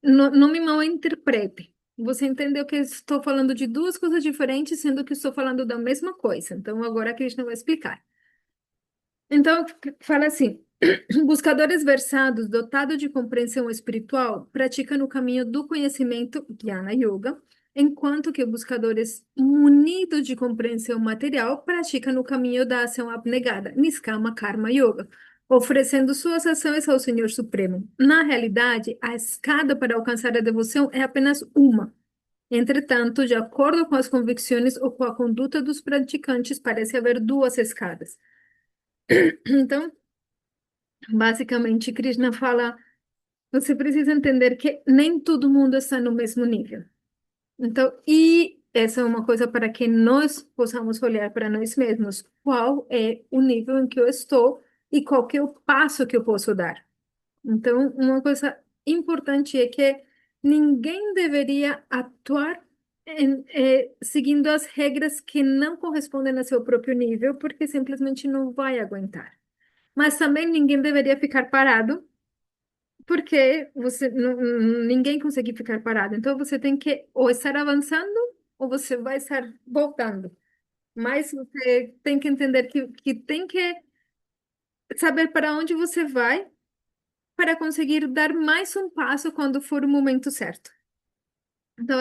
Speaker 1: não me mal interprete. Você entendeu que eu estou falando de duas coisas diferentes, sendo que estou falando da mesma coisa. Então, agora a Krishna vai explicar. Então, fala assim: buscadores versados, dotados de compreensão espiritual, praticam o caminho do conhecimento, Jnana Yoga, enquanto que buscadores munidos de compreensão material praticam o caminho da ação abnegada, Niskama Karma Yoga, oferecendo suas ações ao Senhor Supremo. Na realidade, a escada para alcançar a devoção é apenas uma. Entretanto, de acordo com as convicções ou com a conduta dos praticantes, parece haver duas escadas. Então, basicamente, Krishna fala, você precisa entender que nem todo mundo está no mesmo nível. Então, e essa é uma coisa para que nós possamos olhar para nós mesmos. Qual é o nível em que eu estou e qual que é o passo que eu posso dar? Então, uma coisa importante é que ninguém deveria atuar seguindo as regras que não correspondem ao seu próprio nível, porque simplesmente não vai aguentar. Mas também ninguém deveria ficar parado, porque ninguém consegue ficar parado. Então você tem que ou estar avançando ou você vai estar voltando. Mas você tem que entender que tem que saber para onde você vai para conseguir dar mais um passo quando for o momento certo. Então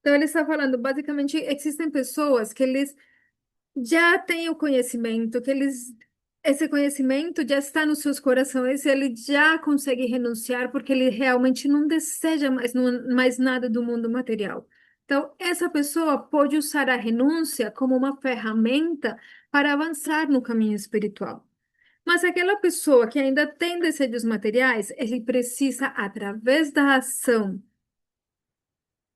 Speaker 1: então ele está falando, basicamente, existem pessoas que eles já tem o conhecimento, esse conhecimento já está nos seus corações, ele já consegue renunciar porque ele realmente não deseja mais nada do mundo material. Então, essa pessoa pode usar a renúncia como uma ferramenta para avançar no caminho espiritual. Mas aquela pessoa que ainda tem desejos materiais, ele precisa, através da ação,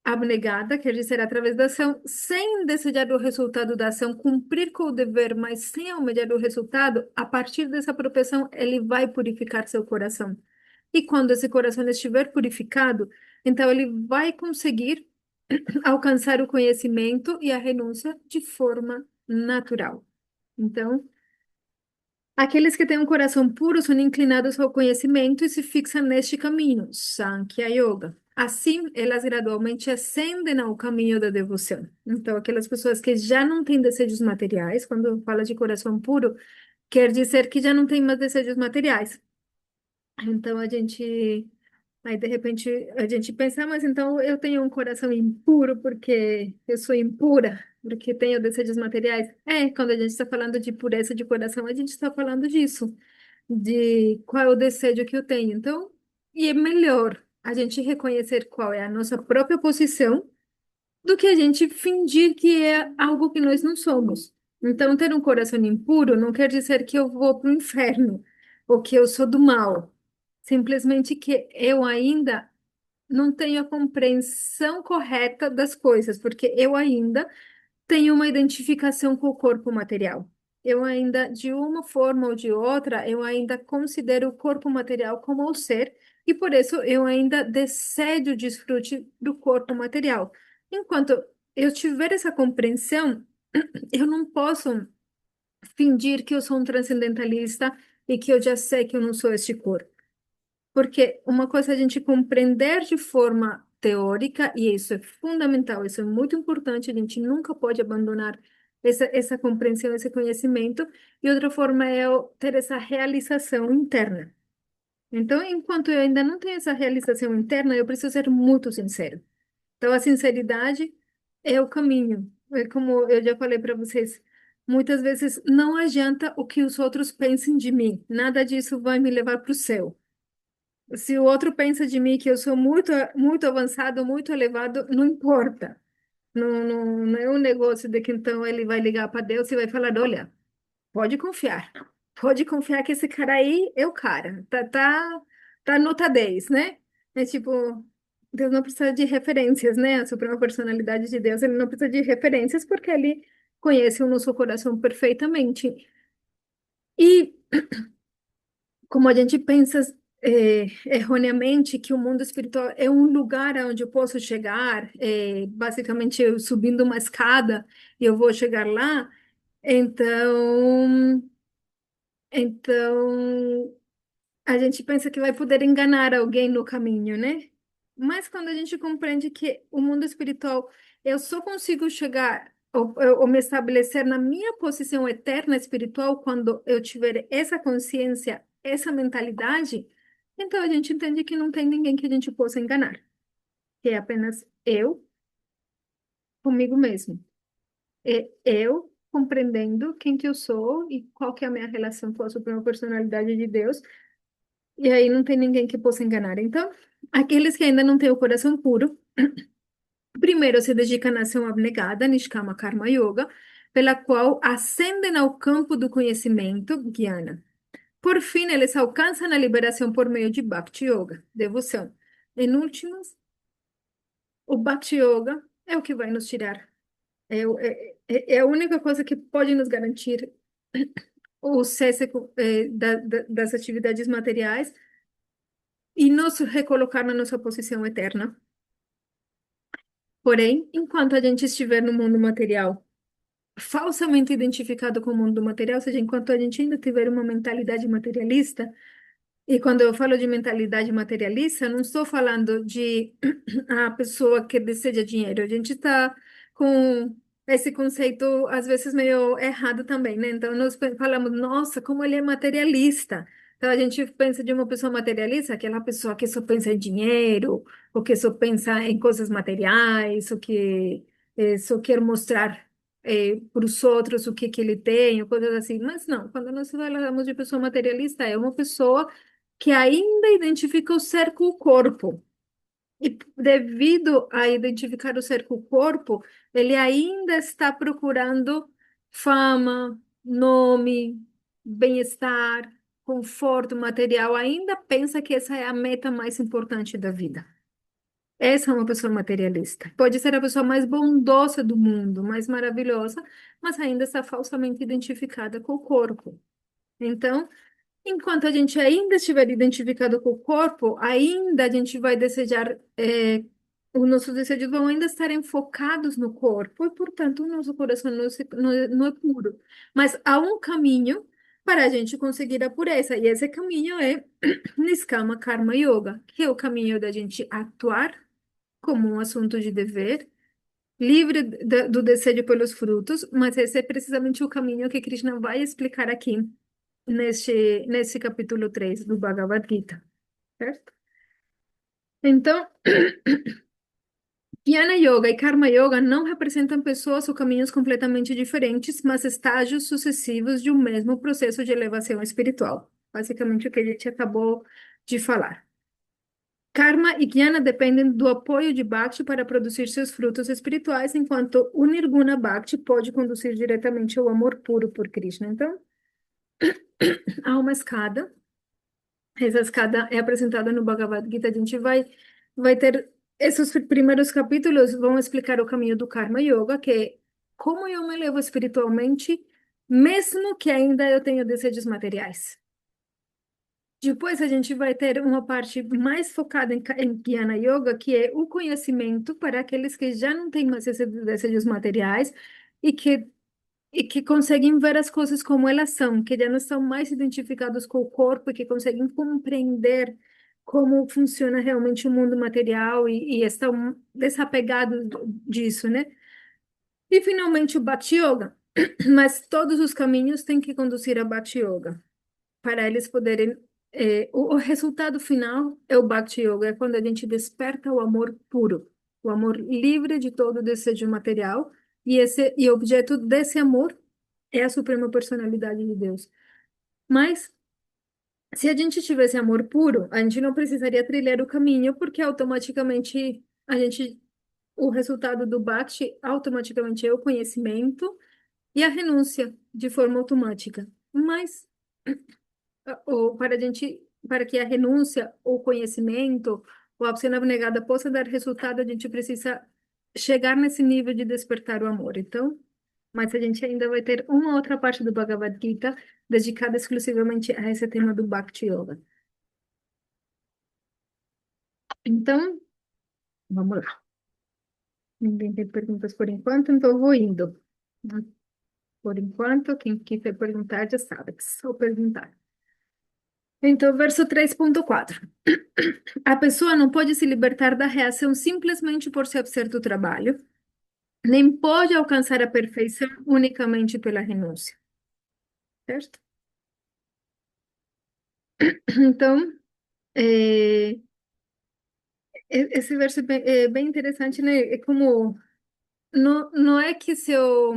Speaker 1: abnegada, quer dizer, através da ação, sem desejar o resultado da ação, cumprir com o dever, mas sem almejar o resultado, a partir dessa propensão, ele vai purificar seu coração. E quando esse coração estiver purificado, então ele vai conseguir alcançar o conhecimento e a renúncia de forma natural. Então, Aqueles que têm um coração puro são inclinados ao conhecimento e se fixam neste caminho, Sankhya Yoga. Assim, elas gradualmente ascendem ao caminho da devoção. Então, aquelas pessoas que já não têm desejos materiais, quando fala de coração puro, quer dizer que já não tem mais desejos materiais. Então, aí de repente, a gente pensa, "Ah, mas então eu tenho um coração impuro porque eu sou impura, porque tenho desejos materiais." É, quando a gente está falando de pureza de coração, a gente está falando disso, de qual é o desejo que eu tenho. Então, e é melhor a gente reconhecer qual é a nossa própria posição do que a gente fingir que é algo que nós não somos. Então, ter um coração impuro não quer dizer que eu vou para o inferno ou que eu sou do mal. Simplesmente que eu ainda não tenho a compreensão correta das coisas, porque eu ainda tenho uma identificação com o corpo material. Eu ainda, de uma forma ou de outra, eu ainda considero o corpo material como o ser, e por isso eu ainda desejo o desfrute do corpo material. Enquanto eu tiver essa compreensão, eu não posso fingir que eu sou um transcendentalista e que eu já sei que eu não sou este corpo. Porque uma coisa é a gente compreender de forma teórica, e isso é fundamental, isso é muito importante, a gente nunca pode abandonar essa compreensão, esse conhecimento, e outra forma é eu ter essa realização interna. Então, enquanto eu ainda não tenho essa realização interna, eu preciso ser muito sincero. Então, a sinceridade é o caminho. É como eu já falei para vocês, muitas vezes não adianta o que os outros pensem de mim, nada disso vai me levar para o céu. Se o outro pensa de mim que eu sou muito avançado, muito elevado, não importa. Não é um negócio de que então ele vai ligar para Deus e vai falar: olha, pode confiar. Pode confiar que esse cara aí é o cara. Tá nota 10, né? É tipo, Deus não precisa de referências, né? A suprema personalidade de Deus, ele não precisa de referências porque ele conhece o nosso coração perfeitamente. E como a gente pensa erroneamente que o mundo espiritual é um lugar onde eu posso chegar, basicamente eu subindo uma escada e eu vou chegar lá, então, então a gente pensa que vai poder enganar alguém no caminho, né? Mas quando a gente compreende que o mundo espiritual, eu só consigo chegar ou me estabelecer na minha posição eterna espiritual quando eu tiver essa consciência, essa mentalidade, então a gente entende que não tem ninguém que a gente possa enganar, que é apenas eu comigo mesmo. É eu compreendendo quem que eu sou e qual que é a minha relação com a suprema personalidade de Deus. E aí não tem ninguém que possa enganar. Então, aqueles que ainda não têm o coração puro, primeiro se dedicam à ação abnegada, Nishkama Karma Yoga, pela qual ascendem ao campo do conhecimento, Jnana. Por fim, eles alcançam a liberação por meio de Bhakti Yoga, devoção. Em últimas, o Bhakti Yoga é o que vai nos tirar. É a única coisa que pode nos garantir o cesse das atividades materiais e nos recolocar na nossa posição eterna. Porém, enquanto a gente estiver no mundo material, falsamente identificado com o mundo material, ou seja, enquanto a gente ainda tiver uma mentalidade materialista, e quando eu falo de mentalidade materialista, não estou falando de a pessoa que deseja dinheiro. A gente está com esse conceito, às vezes, meio errado também, né? Então, nós falamos, nossa, como ele é materialista. Então, a gente pensa de uma pessoa materialista, aquela pessoa que só pensa em dinheiro, ou que só pensa em coisas materiais, ou que só quer mostrar para os outros que ele tem, ou coisas assim. Mas não, quando nós falamos de pessoa materialista, é uma pessoa que ainda identifica o ser com o corpo. E devido a identificar o ser com o corpo, ele ainda está procurando fama, nome, bem-estar, conforto material, ainda pensa que essa é a meta mais importante da vida. Essa é uma pessoa materialista. Pode ser a pessoa mais bondosa do mundo, mais maravilhosa, mas ainda está falsamente identificada com o corpo. Então, enquanto a gente ainda estiver identificado com o corpo, ainda a gente vai desejar, os nossos desejos vão ainda estar enfocados no corpo, e, portanto, o nosso coração não é puro. Mas há um caminho para a gente conseguir a pureza. E esse caminho é Niskama Karma Yoga, que é o caminho da gente atuar como um assunto de dever, livre do desejo pelos frutos, mas esse é precisamente o caminho que Krishna vai explicar aqui neste capítulo 3 do Bhagavad Gita, certo? Então, Jnana Yoga e Karma Yoga não representam pessoas ou caminhos completamente diferentes, mas estágios sucessivos de um mesmo processo de elevação espiritual. Basicamente, o que a gente acabou de falar. Karma e Jnana dependem do apoio de Bhakti para produzir seus frutos espirituais, enquanto o Nirguna Bhakti pode conduzir diretamente ao amor puro por Krishna. Então, há uma escada. Essa escada é apresentada no Bhagavad Gita. A gente vai ter esses primeiros capítulos vão explicar o caminho do Karma Yoga, que é como eu me elevo espiritualmente, mesmo que ainda eu tenha desejos materiais. Depois a gente vai ter uma parte mais focada em Jnana Yoga, que é o conhecimento para aqueles que já não têm mais esses desejos materiais e que conseguem ver as coisas como elas são, que já não estão mais identificados com o corpo e que conseguem compreender como funciona realmente o mundo material e estão desapegados disso, né? E finalmente o Bhakti Yoga. Mas todos os caminhos têm que conduzir a Bhakti Yoga para eles poderem. O resultado final é o Bhakti Yoga, é quando a gente desperta o amor puro, o amor livre de todo desejo material, e o objeto desse amor é a suprema personalidade de Deus. Mas se a gente tivesse amor puro, a gente não precisaria trilhar o caminho, porque automaticamente o resultado do Bhakti automaticamente é o conhecimento e a renúncia de forma automática. Mas ou para que a renúncia, o conhecimento, ou a opção abnegada possa dar resultado, a gente precisa chegar nesse nível de despertar o amor. Então, mas a gente ainda vai ter uma outra parte do Bhagavad Gita dedicada exclusivamente a esse tema do Bhakti Yoga. Então, vamos lá. Ninguém tem perguntas por enquanto, então eu vou indo. Por enquanto, quem quiser perguntar já sabe que é só perguntar. Então, verso 3.4. A pessoa não pode se libertar da reação simplesmente por seu certo trabalho, nem pode alcançar a perfeição unicamente pela renúncia, certo? Então, é, esse verso é bem interessante, né? É como, não é que se eu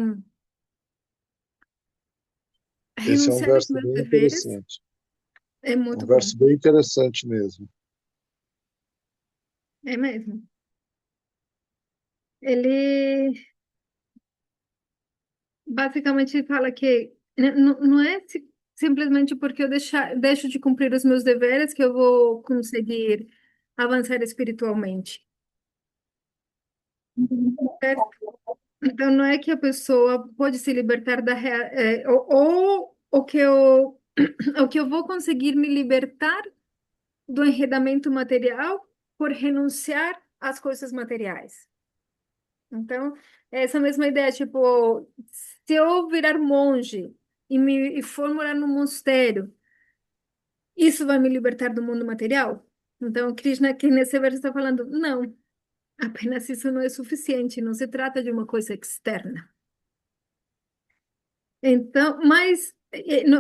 Speaker 3: Esse é um
Speaker 1: renunciar aos
Speaker 3: verso
Speaker 1: meus
Speaker 3: bem
Speaker 1: deveres,
Speaker 3: interessante.
Speaker 1: é
Speaker 3: É um
Speaker 1: muito bom,
Speaker 3: verso bem interessante mesmo.
Speaker 1: é mesmo. Ele basicamente fala que não é simplesmente porque eu deixo de cumprir os meus deveres que eu vou conseguir avançar espiritualmente. Certo? Então, não é que a pessoa pode se libertar ou que eu, ou que eu vou conseguir me libertar do enredamento material por renunciar às coisas materiais. Então, é essa mesma ideia, tipo, se eu virar monge e for morar no mosteiro, isso vai me libertar do mundo material? Então, Krishna aqui nesse verso está falando, não, apenas isso não é suficiente, não se trata de uma coisa externa. Então, mas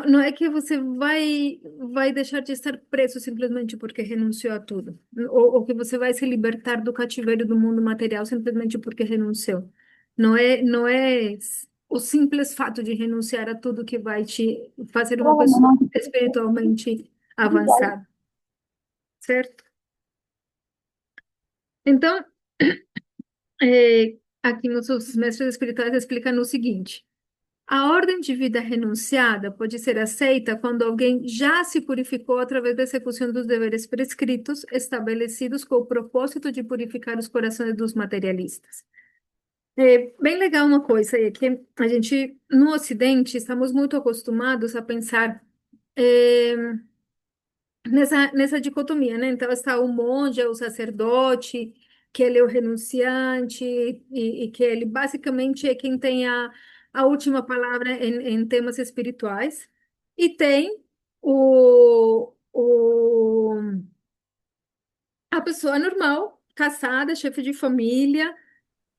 Speaker 1: não é que você vai deixar de estar preso simplesmente porque renunciou a tudo, ou que você vai se libertar do cativeiro do mundo material simplesmente porque renunciou. Não é o simples fato de renunciar a tudo que vai te fazer uma pessoa espiritualmente avançada, certo? Então, aqui nossos mestres espirituais explicam o seguinte. A ordem de vida renunciada pode ser aceita quando alguém já se purificou através da execução dos deveres prescritos, estabelecidos com o propósito de purificar os corações dos materialistas. É bem legal uma coisa aí, que a gente, no Ocidente, estamos muito acostumados a pensar é, nessa dicotomia, né? Então, está o monge, o sacerdote, que ele é o renunciante, e que ele basicamente é quem tem a última palavra em temas espirituais. E tem o a pessoa normal, casada, chefe de família,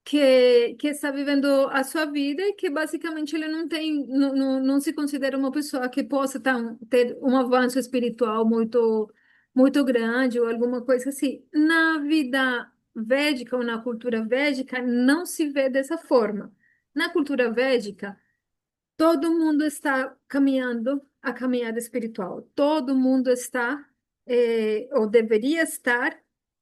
Speaker 1: que está vivendo a sua vida e que basicamente ele não tem, não se considera uma pessoa que possa ter um avanço espiritual muito grande ou alguma coisa assim. Na vida védica ou na cultura védica, não se vê dessa forma. Na cultura védica, todo mundo está caminhando a caminhada espiritual. Todo mundo está, ou deveria estar,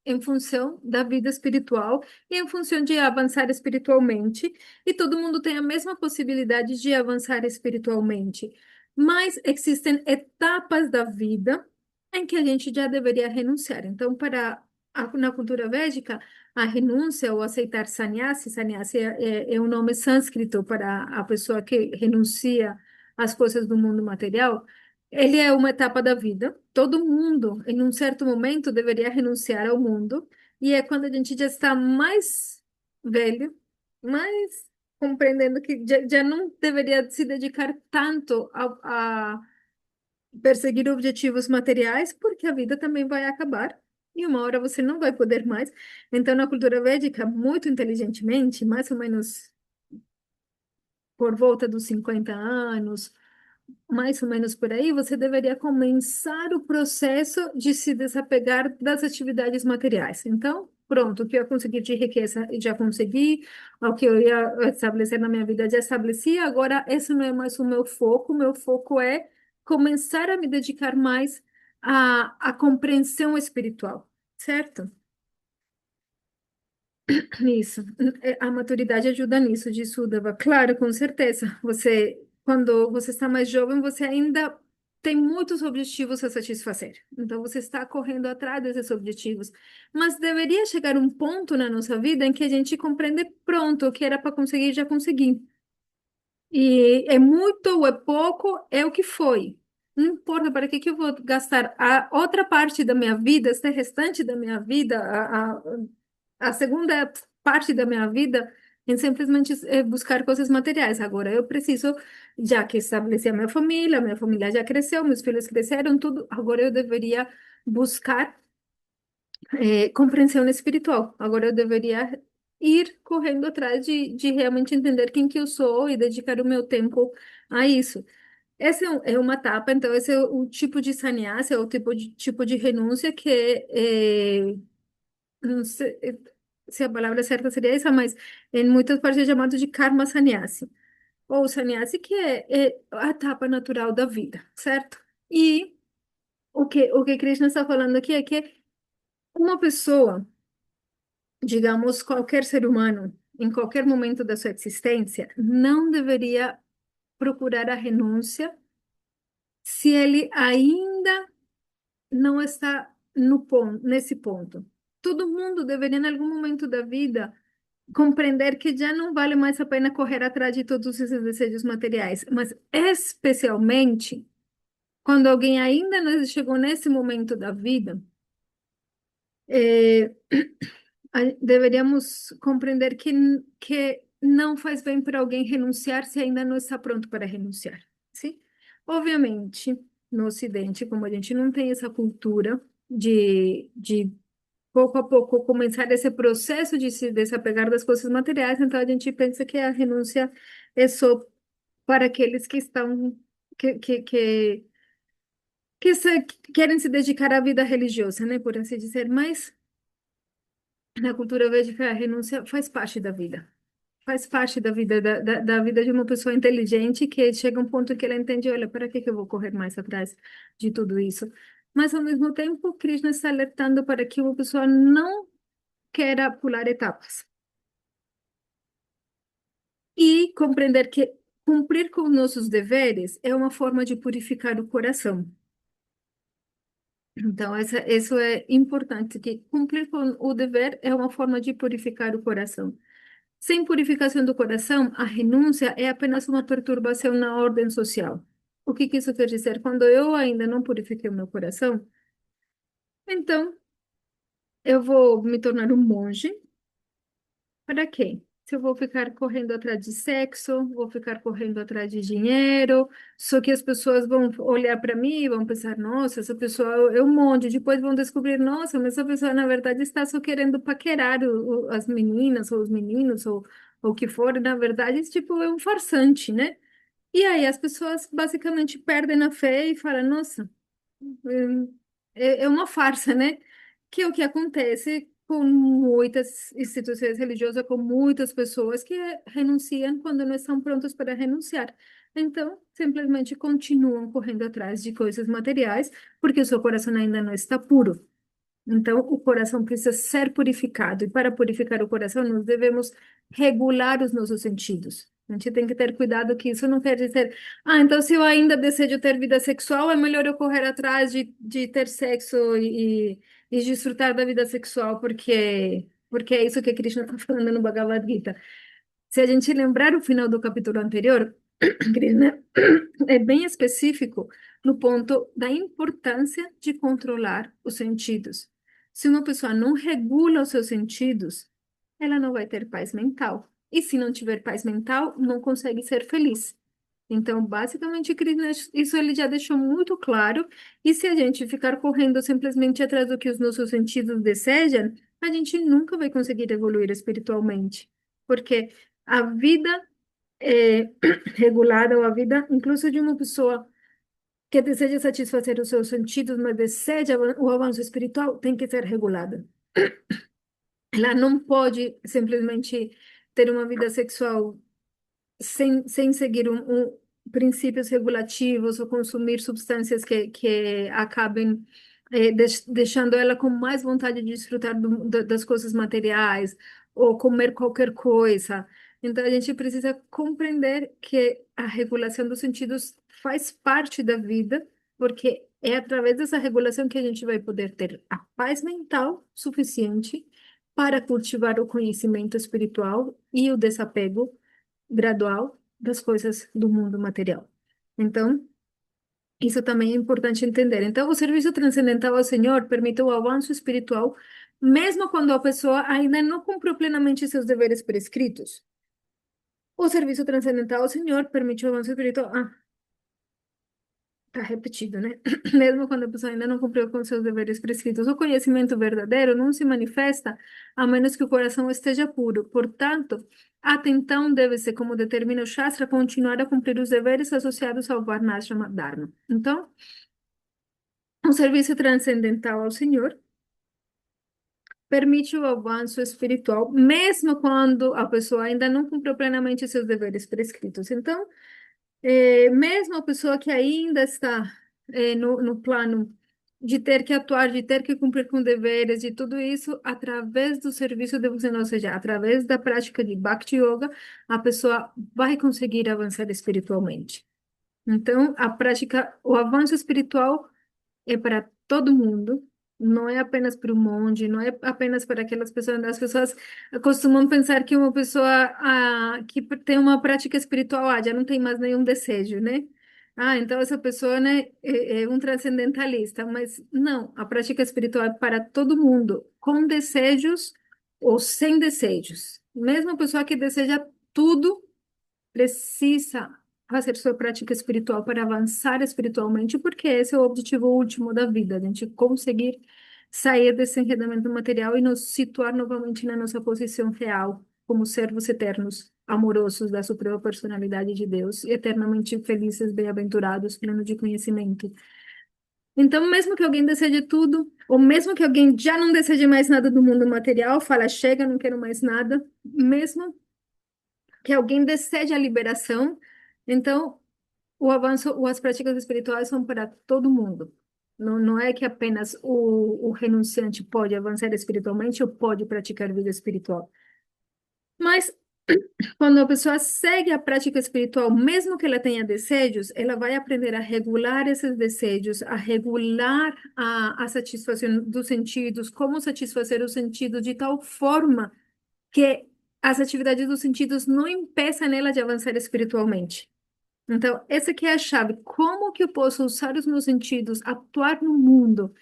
Speaker 1: em função da vida espiritual e em função de avançar espiritualmente. E todo mundo tem a mesma possibilidade de avançar espiritualmente. Mas existem etapas da vida em que a gente já deveria renunciar. Então, na cultura védica, a renúncia ou aceitar sannyasi, sannyasi é um nome sânscrito para a pessoa que renuncia às coisas do mundo material. Ele é uma etapa da vida. Todo mundo, em um certo momento, deveria renunciar ao mundo. E é quando a gente já está mais velho, mais compreendendo que já não deveria se dedicar tanto a perseguir objetivos materiais, porque a vida também vai acabar e uma hora você não vai poder mais. Então, na cultura védica, muito inteligentemente, mais ou menos por volta dos 50 anos, mais ou menos por aí, você deveria começar o processo de se desapegar das atividades materiais. Então, pronto, o que eu consegui de riqueza, já consegui, o que eu ia estabelecer na minha vida, já estabeleci, agora esse não é mais o meu foco é começar a me dedicar mais à compreensão espiritual, certo? Isso. A maturidade ajuda nisso, disse Udava. Claro, com certeza. Quando você está mais jovem, você ainda tem muitos objetivos a satisfazer. Então, você está correndo atrás desses objetivos. Mas deveria chegar um ponto na nossa vida em que a gente compreende, pronto, o que era para conseguir, já consegui. E é muito ou é pouco, é o que foi. Não importa para que eu vou gastar a outra parte da minha vida, esse restante da minha vida, a segunda parte da minha vida, em simplesmente buscar coisas materiais. Agora eu preciso, já que estabeleci a minha família já cresceu, meus filhos cresceram, tudo. Agora eu deveria buscar compreensão espiritual. Agora eu deveria ir correndo atrás de realmente entender quem que eu sou e dedicar o meu tempo a isso. Essa é uma etapa, então esse é o tipo de sannyasa, é o tipo de renúncia que não sei se a palavra certa seria essa, mas em muitas partes é chamado de karma sannyasi, ou sannyasi que é a etapa natural da vida, certo? E o que Krishna está falando aqui é que uma pessoa, digamos, qualquer ser humano, em qualquer momento da sua existência, não deveria procurar a renúncia se ele ainda não está nesse ponto. Todo mundo deveria, em algum momento da vida, compreender que já não vale mais a pena correr atrás de todos esses desejos materiais, mas especialmente quando alguém ainda não chegou nesse momento da vida, eh, deveríamos compreender que não faz bem para alguém renunciar se ainda não está pronto para renunciar, sim? Obviamente, no Ocidente, como a gente não tem essa cultura de pouco a pouco começar esse processo de se desapegar das coisas materiais, então a gente pensa que a renúncia é só para aqueles que estão que, que, que, que querem se dedicar à vida religiosa, né, por assim dizer, mas na cultura védica a renúncia faz parte da vida. Faz parte da vida da vida de uma pessoa inteligente que chega a um ponto que ela entende, olha, para que eu vou correr mais atrás de tudo isso? Mas ao mesmo tempo, Krishna está alertando para que uma pessoa não queira pular etapas e compreender que cumprir com nossos deveres é uma forma de purificar o coração. Então, isso é importante, que cumprir com o dever é uma forma de purificar o coração. Sem purificação do coração, a renúncia é apenas uma perturbação na ordem social. O que que isso quer dizer? Quando eu ainda não purifiquei o meu coração, então eu vou me tornar um monge. Para quê? se eu vou ficar correndo atrás de sexo, vou ficar correndo atrás de dinheiro, só que as pessoas vão olhar para mim e vão pensar, nossa, essa pessoa é um monte, depois vão descobrir, nossa, mas essa pessoa na verdade está só querendo paquerar as meninas ou os meninos ou o que for, e, na verdade, tipo, é um farsante, né? E aí as pessoas basicamente perdem a fé e falam, nossa, é uma farsa, né? Que é o que acontece com muitas instituições religiosas, com muitas pessoas que renunciam quando não estão prontos para renunciar. Então, simplesmente continuam correndo atrás de coisas materiais, porque o seu coração ainda não está puro. Então, o coração precisa ser purificado, e para purificar o coração, nós devemos regular os nossos sentidos. A gente tem que ter cuidado que isso não quer dizer, então se eu ainda desejo ter vida sexual, é melhor eu correr atrás de ter sexo e desfrutar da vida sexual, porque é isso que Krishna está falando no Bhagavad Gita. Se a gente lembrar o final do capítulo anterior, Krishna é bem específico no ponto da importância de controlar os sentidos. Se uma pessoa não regula os seus sentidos, ela não vai ter paz mental. E se não tiver paz mental, não consegue ser feliz. Então, basicamente, Krishna, isso ele já deixou muito claro. E se a gente ficar correndo simplesmente atrás do que os nossos sentidos desejam, a gente nunca vai conseguir evoluir espiritualmente. Porque a vida regulada, ou a vida, incluso de uma pessoa que deseja satisfazer os seus sentidos, mas deseja o avanço espiritual, tem que ser regulada. Ela não pode simplesmente ter uma vida sexual sem seguir princípios regulativos ou consumir substâncias que acabem deixando ela com mais vontade de desfrutar das coisas materiais ou comer qualquer coisa. Então, a gente precisa compreender que a regulação dos sentidos faz parte da vida, porque é através dessa regulação que a gente vai poder ter a paz mental suficiente para cultivar o conhecimento espiritual e o desapego gradual das coisas do mundo material. Então, isso também é importante entender. Então, o serviço transcendental ao Senhor permite o avanço espiritual, mesmo quando a pessoa ainda não cumpriu plenamente seus deveres prescritos. O serviço transcendental ao Senhor permite o avanço espiritual. Tá repetido, né? Mesmo quando a pessoa ainda não cumpriu com seus deveres prescritos, o conhecimento verdadeiro não se manifesta a menos que o coração esteja puro. Portanto, até então deve-se, como determina o Shastra, continuar a cumprir os deveres associados ao Varnashrama Dharma. Então, o serviço transcendental ao Senhor permite o avanço espiritual, mesmo quando a pessoa ainda não cumpriu plenamente seus deveres prescritos. Então, mesmo a pessoa que ainda está no plano de ter que atuar, de ter que cumprir com deveres, de tudo isso, através do serviço devocional, ou seja, através da prática de Bhakti Yoga, a pessoa vai conseguir avançar espiritualmente. Então, a prática, o avanço espiritual é para todo mundo, não é apenas para o monge, não é apenas para aquelas pessoas. As pessoas costumam pensar que uma pessoa que tem uma prática espiritual, já não tem mais nenhum desejo, né? Então essa pessoa, né, é um transcendentalista, mas não, a prática espiritual é para todo mundo, com desejos ou sem desejos. Mesmo a pessoa que deseja tudo, precisa fazer sua prática espiritual para avançar espiritualmente, porque esse é o objetivo último da vida, a gente conseguir sair desse enredamento material e nos situar novamente na nossa posição real, como servos eternos, amorosos da Suprema Personalidade de Deus, eternamente felizes, bem-aventurados, plenos de conhecimento. Então, mesmo que alguém deseje tudo, ou mesmo que alguém já não deseje mais nada do mundo material, fala, chega, não quero mais nada, mesmo que alguém deseje a liberação, então o avanço, ou as práticas espirituais são para todo mundo. Não, não é que apenas o renunciante pode avançar espiritualmente ou pode praticar vida espiritual. Mas quando a pessoa segue a prática espiritual, mesmo que ela tenha desejos, ela vai aprender a regular esses desejos, a regular a satisfação dos sentidos, como satisfazer os sentidos de tal forma que as atividades dos sentidos não impeçam ela de avançar espiritualmente. Então, essa aqui é a chave. Como que eu posso usar os meus sentidos, atuar no mundo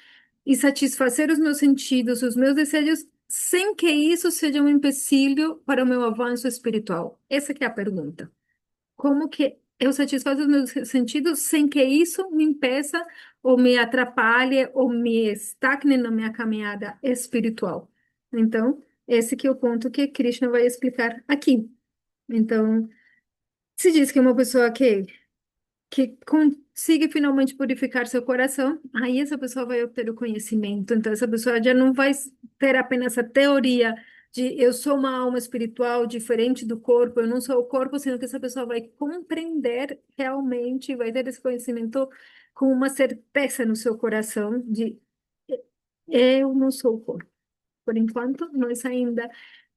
Speaker 1: e satisfazer os meus sentidos, os meus desejos, sem que isso seja um empecilho para o meu avanço espiritual? Essa que é a pergunta. Como que eu satisfaço os meus sentidos sem que isso me impeça ou me atrapalhe ou me estagne na minha caminhada espiritual? Então, esse que é o ponto que Krishna vai explicar aqui. Então, se diz que uma pessoa que consiga finalmente purificar seu coração, aí essa pessoa vai obter o conhecimento. Então, essa pessoa já não vai ter apenas a teoria de eu sou uma alma espiritual diferente do corpo, eu não sou o corpo, sino que essa pessoa vai compreender realmente, vai ter esse conhecimento com uma certeza no seu coração de eu não sou o corpo. Por enquanto, nós ainda,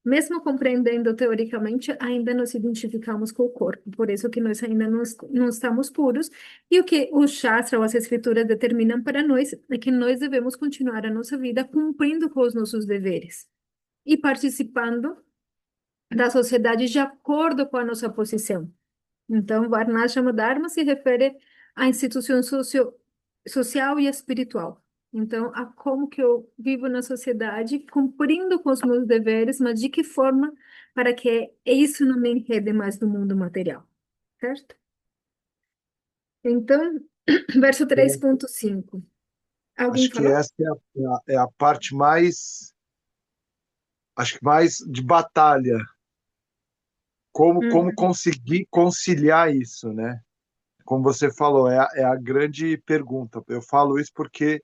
Speaker 1: mesmo compreendendo teoricamente, ainda nos identificamos com o corpo. Por isso que nós ainda não estamos puros. E o que o Shastra ou as escrituras determinam para nós é que nós devemos continuar a nossa vida cumprindo com os nossos deveres e participando da sociedade de acordo com a nossa posição. Então, Varnashram Dharma se refere à instituição social e espiritual. Então, a como que eu vivo na sociedade, cumprindo com os meus deveres, mas de que forma para que isso não me enrede mais no mundo material, certo? Então, verso
Speaker 3: Então,
Speaker 1: 3.5. Alguém
Speaker 3: acho que
Speaker 1: falou?
Speaker 3: essa é a parte mais, acho que mais de batalha. Como
Speaker 1: Uhum,
Speaker 3: conseguir conciliar isso, né? Como você falou, é a grande pergunta. Eu falo isso porque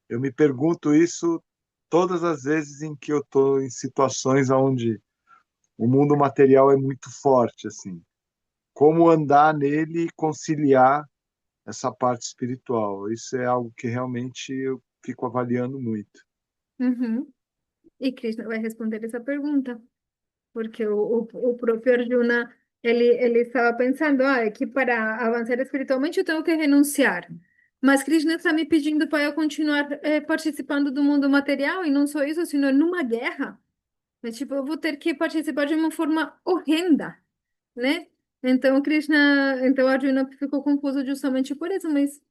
Speaker 3: eu me pergunto isso todas as vezes em que eu estou em situações onde o mundo material é muito forte, assim. Como andar nele e conciliar essa parte espiritual? Isso é algo que realmente eu fico avaliando muito.
Speaker 1: uhum. E Krishna vai responder essa pergunta. Porque o próprio Arjuna, ele estava pensando, é que para avançar espiritualmente eu tenho que renunciar. Mas Krishna está me pedindo para eu continuar participando do mundo material, e não só isso, sino numa guerra. É tipo, eu vou ter que participar de uma forma horrenda, né? Então Arjuna ficou confuso justamente por isso, mas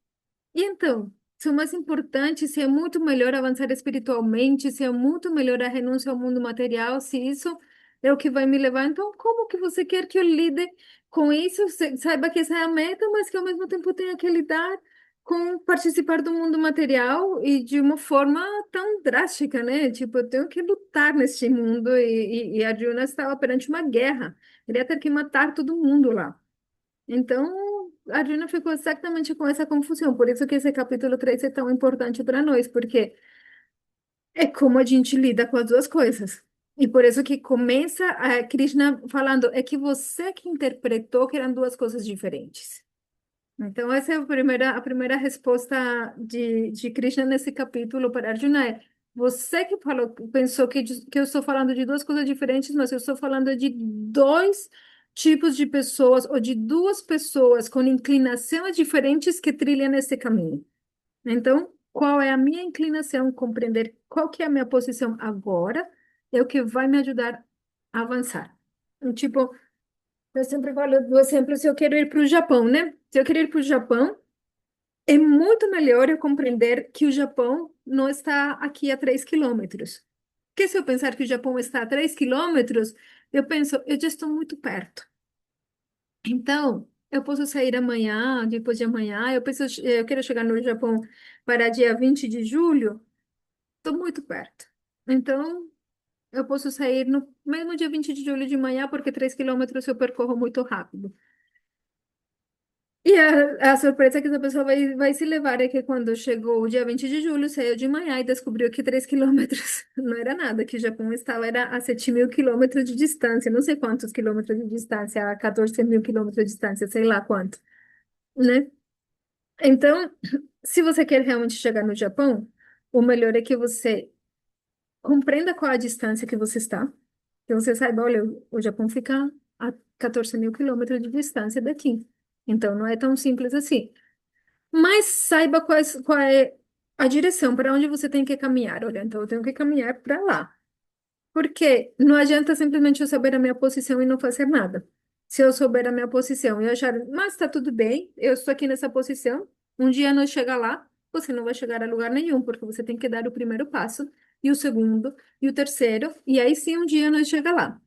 Speaker 1: e então, se o mais importante, se é muito melhor avançar espiritualmente, se é muito melhor a renúncia ao mundo material, se isso é o que vai me levar, então como que você quer que eu lide com isso? Saiba que essa é a meta, mas que ao mesmo tempo tenha que lidar com participar do mundo material e de uma forma tão drástica, né? Tipo, eu tenho que lutar neste mundo e Arjuna estava perante uma guerra. Ele ia ter que matar todo mundo lá. Então, a Arjuna ficou exatamente com essa confusão. Por isso que esse capítulo 3 é tão importante para nós, porque é como a gente lida com as duas coisas. E por isso que começa a Krishna falando, é que você que interpretou que eram duas coisas diferentes. Então, essa é a primeira resposta de Krishna nesse capítulo para Arjuna. É, você que falou, pensou que eu estou falando de duas coisas diferentes, mas eu estou falando de dois tipos de pessoas, ou de duas pessoas com inclinações diferentes que trilham esse caminho. Então, qual é a minha inclinação? Compreender qual que é a minha posição agora é o que vai me ajudar a avançar. Tipo, eu sempre falo do exemplo, se eu quero ir para o Japão, né? Se eu quero ir para o Japão, é muito melhor eu compreender que o Japão não está aqui a 3 quilômetros. Porque se eu pensar que o Japão está a 3 quilômetros, eu penso, eu já estou muito perto. Então, eu posso sair amanhã, depois de amanhã, eu penso, eu quero chegar no Japão para dia 20 de julho, estou muito perto. Então, eu posso sair no mesmo dia 20 de julho de manhã, porque 3 quilômetros eu percorro muito rápido. E a surpresa que essa pessoa vai se levar é que quando chegou o dia 20 de julho, saiu de manhã e descobriu que 3 quilômetros não era nada, que o Japão estava era a 7.000 quilômetros de distância, não sei quantos quilômetros de distância, a 14.000 quilômetros de distância, sei lá quanto, né? Então, se você quer realmente chegar no Japão, o melhor é que você compreenda qual a distância que você está, que você saiba, olha, o Japão fica a 14.000 quilômetros de distância daqui. Então, não é tão simples assim. Mas saiba qual é a direção para onde você tem que caminhar. Olha, então eu tenho que caminhar para lá. Porque não adianta simplesmente eu saber a minha posição e não fazer nada. Se eu souber a minha posição e eu achar, mas está tudo bem, eu estou aqui nessa posição, um dia nós chegar lá, você não vai chegar a lugar nenhum, porque você tem que dar o primeiro passo e o segundo, e o terceiro, e aí sim um dia nós chega lá.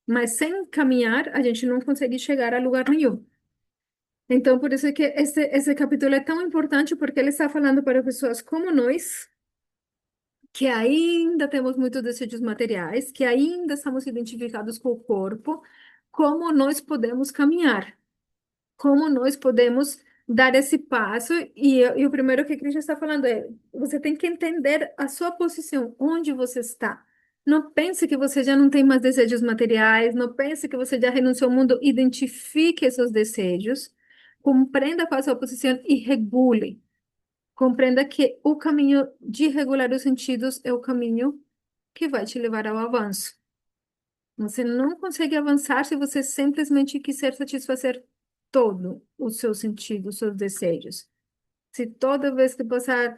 Speaker 1: Mas sem caminhar, a gente não consegue chegar a lugar nenhum. Então, por isso que esse capítulo é tão importante, porque ele está falando para pessoas como nós, que ainda temos muitos desejos materiais, que ainda estamos identificados com o corpo, como nós podemos caminhar, como nós podemos dar esse passo. E o primeiro que Cristo está falando é: você tem que entender a sua posição, onde você está. Não pense que você já não tem mais desejos materiais, não pense que você já renunciou ao mundo. Identifique esses desejos, compreenda qual é a sua posição e regule. Compreenda que o caminho de regular os sentidos é o caminho que vai te levar ao avanço. Você não consegue avançar se você simplesmente quiser satisfazer todo o seu sentido, os seus desejos. Se toda vez que passar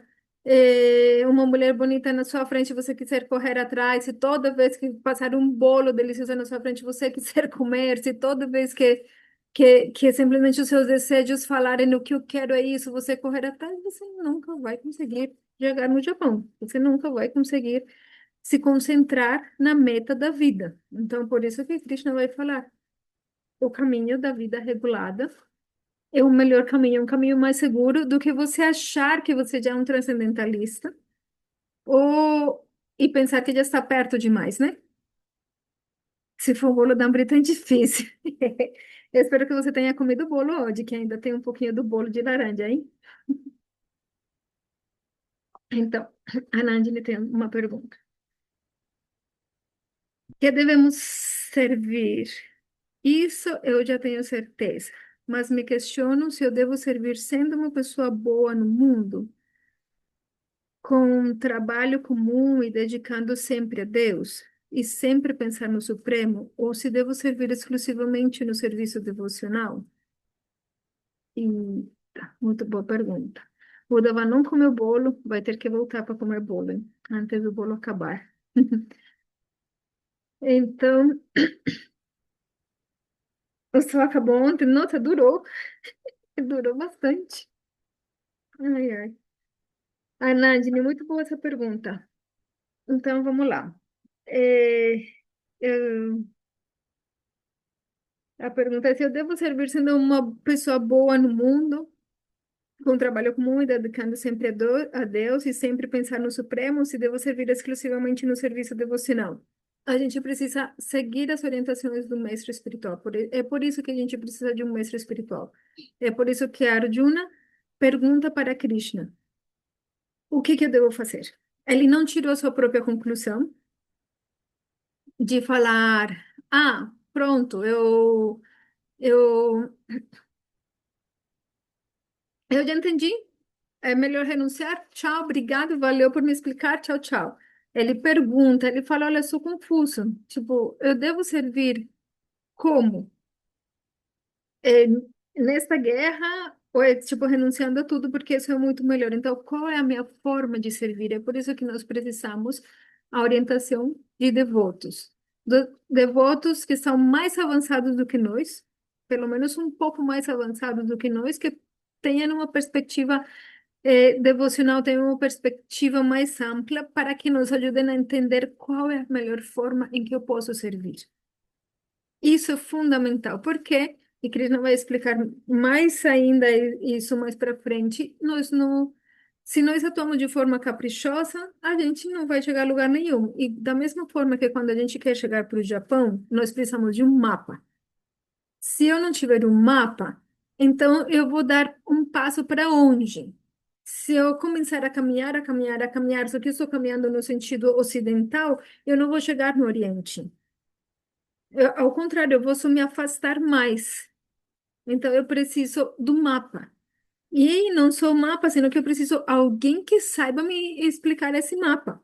Speaker 1: uma mulher bonita na sua frente, você quiser correr atrás, se toda vez que passar um bolo delicioso na sua frente, você quiser comer, se toda vez que simplesmente os seus desejos falarem o que eu quero é isso, você correr atrás, você nunca vai conseguir chegar no Japão. Você nunca vai conseguir se concentrar na meta da vida. Então, por isso que Krishna vai falar, o caminho da vida regulada é o melhor caminho, é um caminho mais seguro do que você achar que você já é um transcendentalista ou e pensar que já está perto demais, né? Se for bolo da Ambrita é difícil. Eu espero que você tenha comido o bolo hoje, que ainda tem um pouquinho do bolo de laranja, hein? Então, a Nandini tem uma pergunta. Que devemos servir? Isso eu já tenho certeza, mas me questiono se eu devo servir sendo uma pessoa boa no mundo, com um trabalho comum e dedicando sempre a Deus, e sempre pensar no Supremo, ou se devo servir exclusivamente no serviço devocional? Muito boa pergunta. O Dava não comeu bolo, vai ter que voltar para comer bolo, hein? Antes do bolo acabar. Então, o seu acabou ontem, nossa, durou, durou bastante. Ai, ai. Ah, Nadine, muito boa essa pergunta. Então, vamos lá. É, eu- a pergunta é se eu devo servir sendo uma pessoa boa no mundo, com um trabalho comum e dedicando sempre a Deus e sempre pensar no Supremo, ou se devo servir exclusivamente no serviço devocional. A gente precisa seguir as orientações do mestre espiritual. É por isso que a gente precisa de um mestre espiritual. É por isso que Arjuna pergunta para Krishna: o que que eu devo fazer? Ele não tirou a sua própria conclusão de falar, ah, pronto, eu, eu já entendi, é melhor renunciar, tchau, obrigado, valeu por me explicar, tchau, tchau. Ele pergunta, ele fala, olha, eu sou confuso, tipo, eu devo servir como? É, nesta guerra, ou é, tipo, renunciando a tudo porque isso é muito melhor. Então, qual é a minha forma de servir? É por isso que nós precisamos a orientação de devotos. Devotos que são mais avançados do que nós, pelo menos um pouco mais avançados do que nós, que tenham uma perspectiva devocional, tenham uma perspectiva mais ampla para que nos ajudem a entender qual é a melhor forma em que eu posso servir. Isso é fundamental, porque, e Krishna vai explicar mais ainda isso mais para frente, nós não, se nós atuamos de forma caprichosa, a gente não vai chegar a lugar nenhum. E da mesma forma que quando a gente quer chegar para o Japão, nós precisamos de um mapa. Se eu não tiver um mapa, então eu vou dar um passo para onde? Se eu começar a caminhar, a caminhar, a caminhar, só que eu estou caminhando no sentido ocidental, eu não vou chegar no Oriente. Ao contrário, eu vou só me afastar mais. Então, eu preciso do mapa. E não só o mapa, sino que eu preciso alguém que saiba me explicar esse mapa.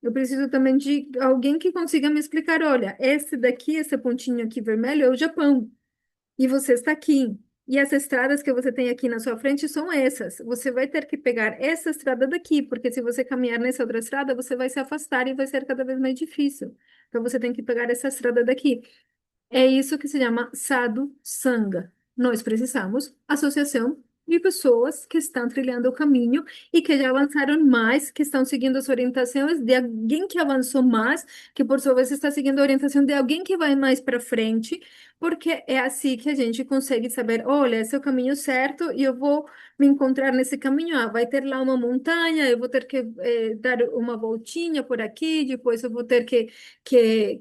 Speaker 1: Eu preciso também de alguém que consiga me explicar, olha, esse daqui, esse pontinho aqui vermelho é o Japão. E você está aqui. E as estradas que você tem aqui na sua frente são essas. Você vai ter que pegar essa estrada daqui, porque se você caminhar nessa outra estrada, você vai se afastar e vai ser cada vez mais difícil. Então, você tem que pegar essa estrada daqui. É isso que se chama sadhu sangha. Nós precisamos associação e pessoas que estão trilhando o caminho e que já avançaram mais, que estão seguindo as orientações de alguém que avançou mais, que por sua vez está seguindo a orientação de alguém que vai mais para frente, porque é assim que a gente consegue saber, olha, esse é o caminho certo e eu vou me encontrar nesse caminho. Ah, vai ter lá uma montanha, eu vou ter que dar uma voltinha por aqui, depois eu vou ter que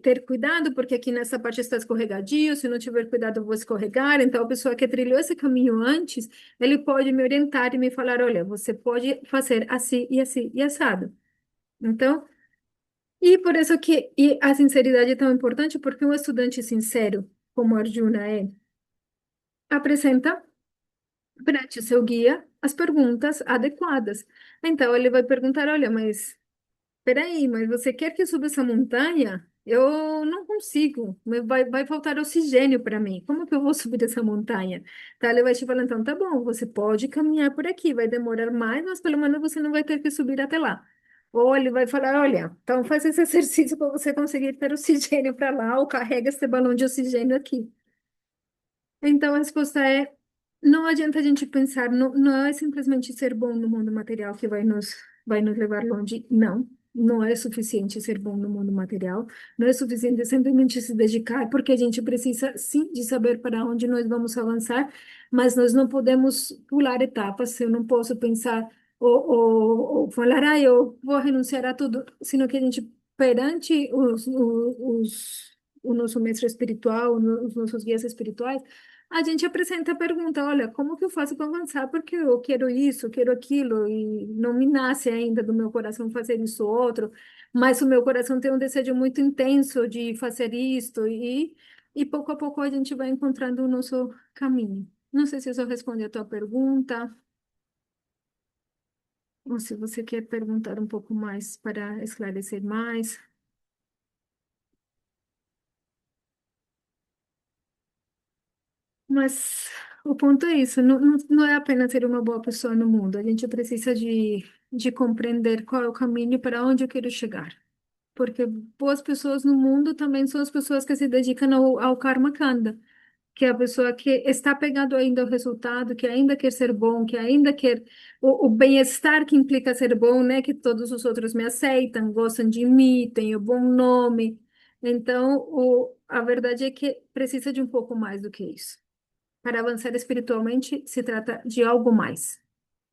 Speaker 1: ter cuidado, porque aqui nessa parte está escorregadio, se não tiver cuidado eu vou escorregar. Então, a pessoa que trilhou esse caminho antes, ele pode me orientar e me falar, olha, você pode fazer assim e assim e assado. Então, e por isso que e a sinceridade é tão importante, porque um estudante sincero, como Arjuna é, apresenta perante o seu guia as perguntas adequadas. Então, ele vai perguntar, olha, mas peraí, mas você quer que eu suba essa montanha? Eu não consigo, vai faltar oxigênio para mim. Como que eu vou subir essa montanha? Tá, ele vai te falar, então, tá bom, você pode caminhar por aqui, vai demorar mais, mas pelo menos você não vai ter que subir até lá. Ou ele vai falar, olha, então faz esse exercício para você conseguir ter oxigênio para lá, ou carrega esse balão de oxigênio aqui. Então, a resposta é: não adianta a gente pensar, não é simplesmente ser bom no mundo material que vai nos levar longe. Não, não é suficiente ser bom no mundo material. Não é suficiente simplesmente se dedicar, porque a gente precisa, sim, de saber para onde nós vamos avançar, mas nós não podemos pular etapas. Eu não posso pensar ou falar, ah, eu vou renunciar a tudo, sino que a gente, perante o nosso mestre espiritual, os nossos guias espirituais, a gente apresenta a pergunta, olha, como que eu faço para avançar? Porque eu quero isso, quero aquilo, e não me nasce ainda do meu coração fazer isso ou outro, mas o meu coração tem um desejo muito intenso de fazer isto, e pouco a pouco a gente vai encontrando o nosso caminho. Não sei se isso responde a tua pergunta, ou se você quer perguntar um pouco mais para esclarecer mais. Mas o ponto é isso, não é apenas ser uma boa pessoa no mundo, a gente precisa de compreender qual é o caminho para onde eu quero chegar. Porque boas pessoas no mundo também são as pessoas que se dedicam ao Karma Kanda, que é a pessoa que está pegado ainda ao resultado, que ainda quer ser bom, que ainda quer o bem-estar que implica ser bom, né? Que todos os outros me aceitam, gostam de mim, tenho bom nome. Então, a verdade é que precisa de um pouco mais do que isso. Para avançar espiritualmente, se trata de algo mais,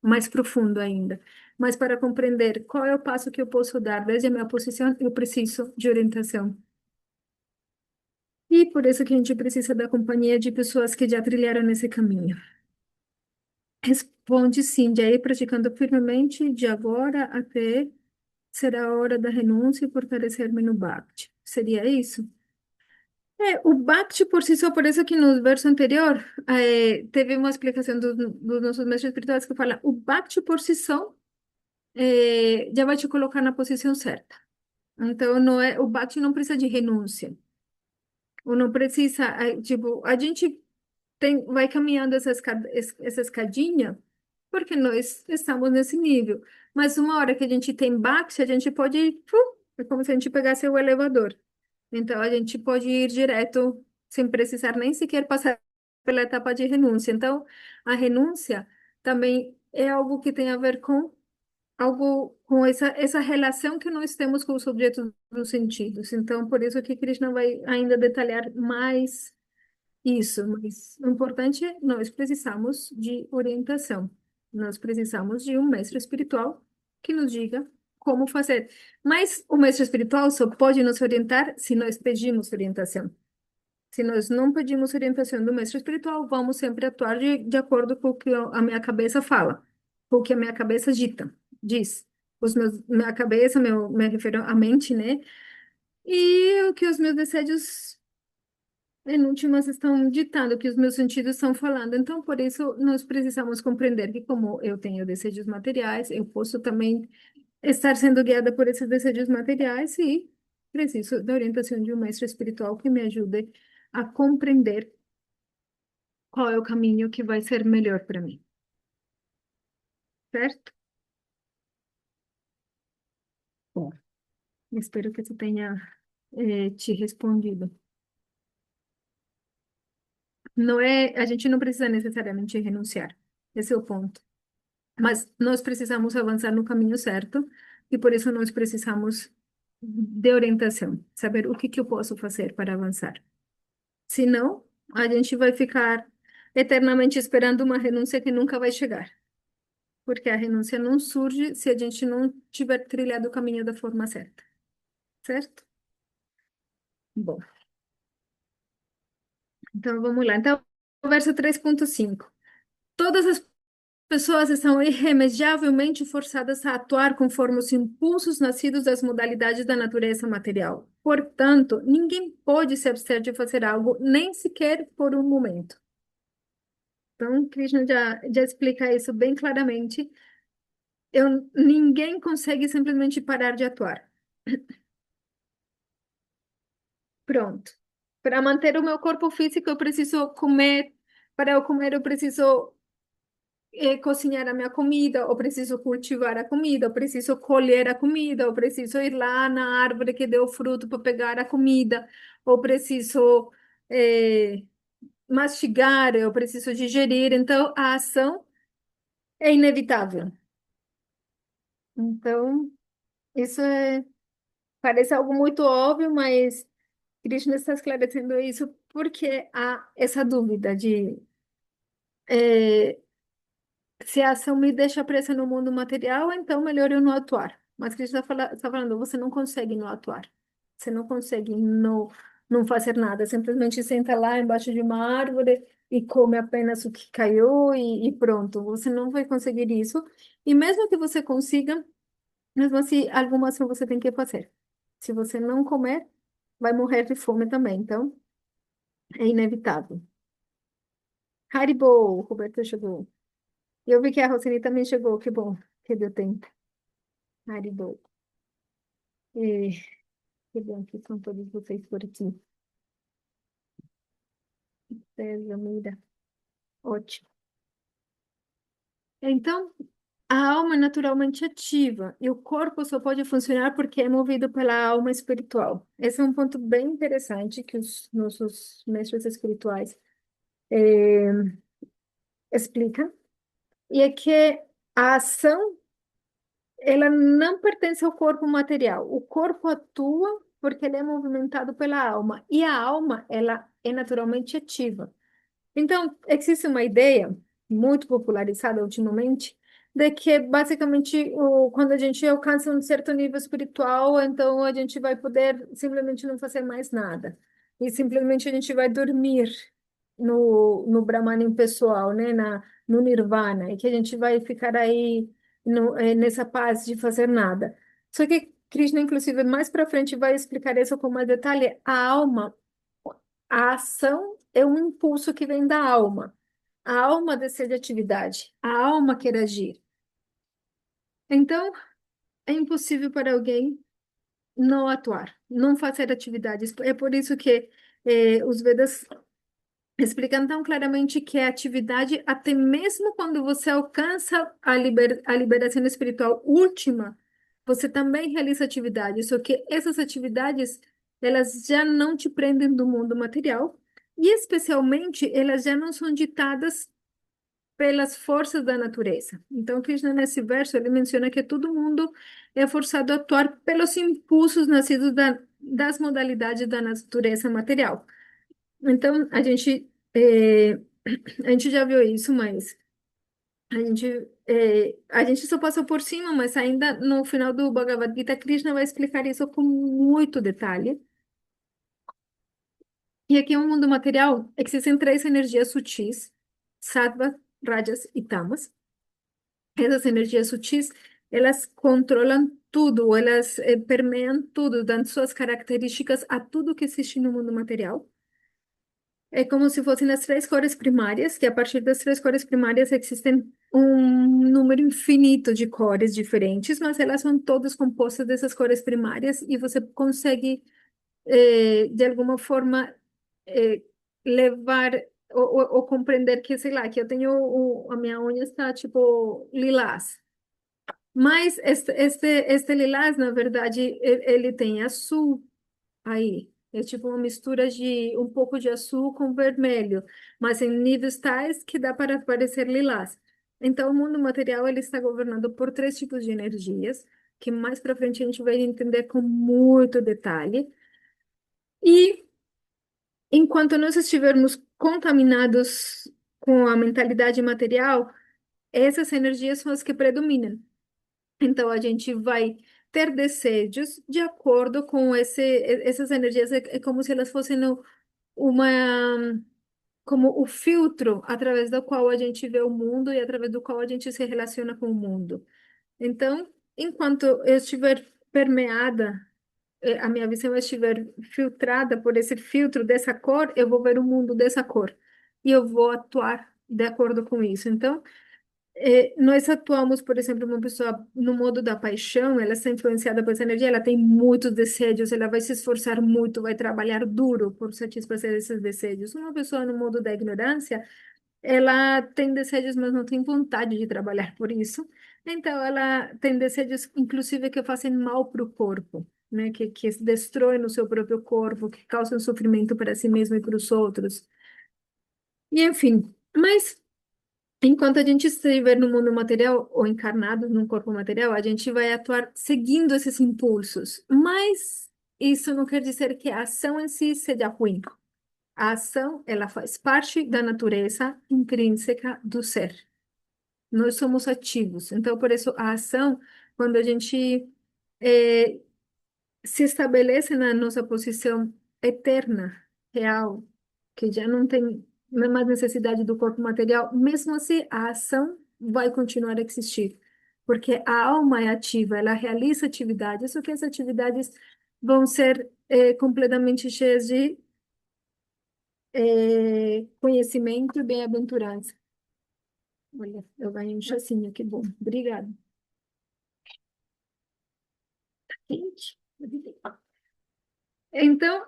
Speaker 1: mais profundo ainda. Mas para compreender qual é o passo que eu posso dar desde a minha posição, eu preciso de orientação. E por isso que a gente precisa da companhia de pessoas que já trilharam nesse caminho. Responde sim, de aí praticando firmemente, de agora até será a hora da renúncia e fortalecer-me no Bhakti. Seria isso? O Bhakti por si só, por isso que no verso anterior teve uma explicação dos nossos mestres espirituais que fala, o Bhakti por si só já vai te colocar na posição certa. Então, não é, o Bhakti não precisa de renúncia. Ou não precisa, tipo, a gente vai caminhando essa escadinha porque nós estamos nesse nível. Mas uma hora que a gente tem Bhakti, a gente pode ir, é como se a gente pegasse o elevador. Então, a gente pode ir direto, sem precisar nem sequer passar pela etapa de renúncia. Então, a renúncia também é algo que tem a ver com algo, com essa relação que nós temos com os objetos dos sentidos. Então, por isso que Krishna vai ainda detalhar mais isso. Mas o importante é nós precisamos de orientação. Nós precisamos de um mestre espiritual que nos diga como fazer. Mas o mestre espiritual só pode nos orientar se nós pedimos orientação. Se nós não pedimos orientação do mestre espiritual, vamos sempre atuar de acordo com o que a minha cabeça fala, com o que a minha cabeça diz. Minha cabeça, me refiro à mente, né? E o que os meus desejos, em últimas, estão ditando, o que os meus sentidos estão falando. Então, por isso, nós precisamos compreender que, como eu tenho desejos materiais, eu posso também estar sendo guiada por esses desejos materiais e preciso da orientação de um mestre espiritual que me ajude a compreender qual é o caminho que vai ser melhor para mim, certo? Bom, espero que você tenha te respondido. Não é, a gente não precisa necessariamente renunciar. Esse é o ponto. Mas nós precisamos avançar no caminho certo e por isso nós precisamos de orientação, saber o que que eu posso fazer para avançar. Senão, a gente vai ficar eternamente esperando uma renúncia que nunca vai chegar, porque a renúncia não surge se a gente não tiver trilhado o caminho da forma certa, certo? Bom, então vamos lá. Então, verso 3.5. Todas as pessoas estão irremediavelmente forçadas a atuar conforme os impulsos nascidos das modalidades da natureza material. Portanto, ninguém pode se abster de fazer algo, nem sequer por um momento. Então, Krishna já explica isso bem claramente. Ninguém consegue simplesmente parar de atuar. Pronto. Para manter o meu corpo físico, eu preciso comer. Para eu comer, eu preciso cozinhar a minha comida, eu preciso cultivar a comida, eu preciso colher a comida, eu preciso ir lá na árvore que deu fruto para pegar a comida, eu preciso mastigar, eu preciso digerir. Então, a ação é inevitável. Então, isso parece algo muito óbvio, mas Krishna está esclarecendo isso porque há essa dúvida de eh, se a ação me deixa presa no mundo material, então melhor eu não atuar. Mas Krishna está falando, você não consegue não atuar. Você não consegue não fazer nada. Simplesmente senta lá embaixo de uma árvore e come apenas o que caiu e pronto. Você não vai conseguir isso. E mesmo que você consiga, mesmo assim, alguma ação você tem que fazer. Se você não comer, vai morrer de fome também. Então, é inevitável. Haribo, o Roberto chegou. E eu vi que a Rosane também chegou. Que bom que deu tempo. Haribo. E, que bom que são todos vocês por aqui. César, Mira. Ótimo. Então, a alma é naturalmente ativa e o corpo só pode funcionar porque é movido pela alma espiritual. Esse é um ponto bem interessante que os nossos mestres espirituais explicam. E é que a ação, ela não pertence ao corpo material. O corpo atua porque ele é movimentado pela alma. E a alma, ela é naturalmente ativa. Então, existe uma ideia muito popularizada ultimamente de que basicamente quando a gente alcança um certo nível espiritual, então a gente vai poder simplesmente não fazer mais nada. E simplesmente a gente vai dormir no Brahman impessoal, né, no Nirvana, e que a gente vai ficar aí nessa paz de fazer nada. Só que Krishna, inclusive, mais para frente vai explicar isso com mais detalhe. A alma, a ação é um impulso que vem da alma. A alma deseja atividade, a alma quer agir. Então, é impossível para alguém não atuar, não fazer atividades. É por isso que os Vedas explicam tão claramente que a atividade, até mesmo quando você alcança a liberação espiritual última, você também realiza atividades, só que essas atividades, elas já não te prendem do mundo material, e especialmente, elas já não são ditadas pelas forças da natureza. Então, Krishna, nesse verso, ele menciona que todo mundo é forçado a atuar pelos impulsos nascidos das modalidades da natureza material. Então, a gente já viu isso, mas a gente só passou por cima, mas ainda no final do Bhagavad Gita, Krishna vai explicar isso com muito detalhe. E aqui no mundo material existem três energias sutis, sattva, rajas e tamas. Essas energias sutis, elas controlam tudo, elas permeiam tudo, dando suas características a tudo que existe no mundo material. É como se fossem as três cores primárias, que a partir das três cores primárias existem um número infinito de cores diferentes, mas elas são todas compostas dessas cores primárias e você consegue, de alguma forma, eh, levar ou compreender que, sei lá, que eu tenho, a minha unha está tipo lilás. Mas este lilás, na verdade, ele tem azul aí. É tipo uma mistura de um pouco de azul com vermelho, mas em níveis tais que dá para parecer lilás. Então, o mundo material ele está governado por três tipos de energias, que mais para frente a gente vai entender com muito detalhe. E enquanto nós estivermos contaminados com a mentalidade material, essas energias são as que predominam. Então, a gente vai ter desejos de acordo com essas energias. É como se elas fossem uma, como o filtro através do qual a gente vê o mundo e através do qual a gente se relaciona com o mundo. Então, enquanto eu estiver permeada, a minha visão estiver filtrada por esse filtro dessa cor, eu vou ver o mundo dessa cor. E eu vou atuar de acordo com isso. Então, nós atuamos, por exemplo, uma pessoa no modo da paixão, ela está influenciada por essa energia, ela tem muitos desejos, ela vai se esforçar muito, vai trabalhar duro por satisfazer esses desejos. Uma pessoa no modo da ignorância, ela tem desejos, mas não tem vontade de trabalhar por isso. Então, ela tem desejos, inclusive, que fazem mal para o corpo, né? Que destroem o seu próprio corpo, que causam sofrimento para si mesmo e para os outros. E, enfim, mas enquanto a gente estiver no mundo material ou encarnado num corpo material, a gente vai atuar seguindo esses impulsos. Mas isso não quer dizer que a ação em si seja ruim. A ação, ela faz parte da natureza intrínseca do ser. Nós somos ativos. Então, por isso, a ação, quando a gente eh, se estabelece na nossa posição eterna, real, que já não tem mais necessidade do corpo material, mesmo assim, a ação vai continuar a existir. Porque a alma é ativa, ela realiza atividades, só que as atividades vão ser completamente cheias de conhecimento e bem-aventurança. Olha, eu ganhei um chacinho, que bom. Obrigada. Gente, então,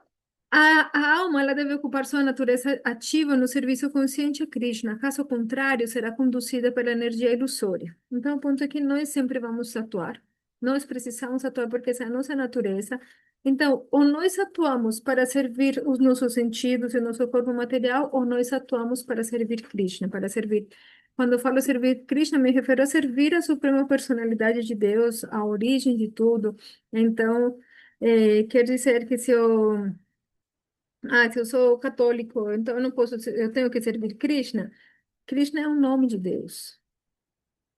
Speaker 1: a alma ela deve ocupar sua natureza ativa no serviço consciente a Krishna. Caso contrário, será conduzida pela energia ilusória. Então, o ponto é que nós sempre vamos atuar. Nós precisamos atuar porque essa é a nossa natureza. Então, ou nós atuamos para servir os nossos sentidos e o nosso corpo material, ou nós atuamos para servir Krishna, para servir. Quando eu falo servir Krishna, me refiro a servir a suprema personalidade de Deus, a origem de tudo. Então, quer dizer que se eu sou católico, então eu não posso, eu tenho que servir Krishna. Krishna é um nome de Deus,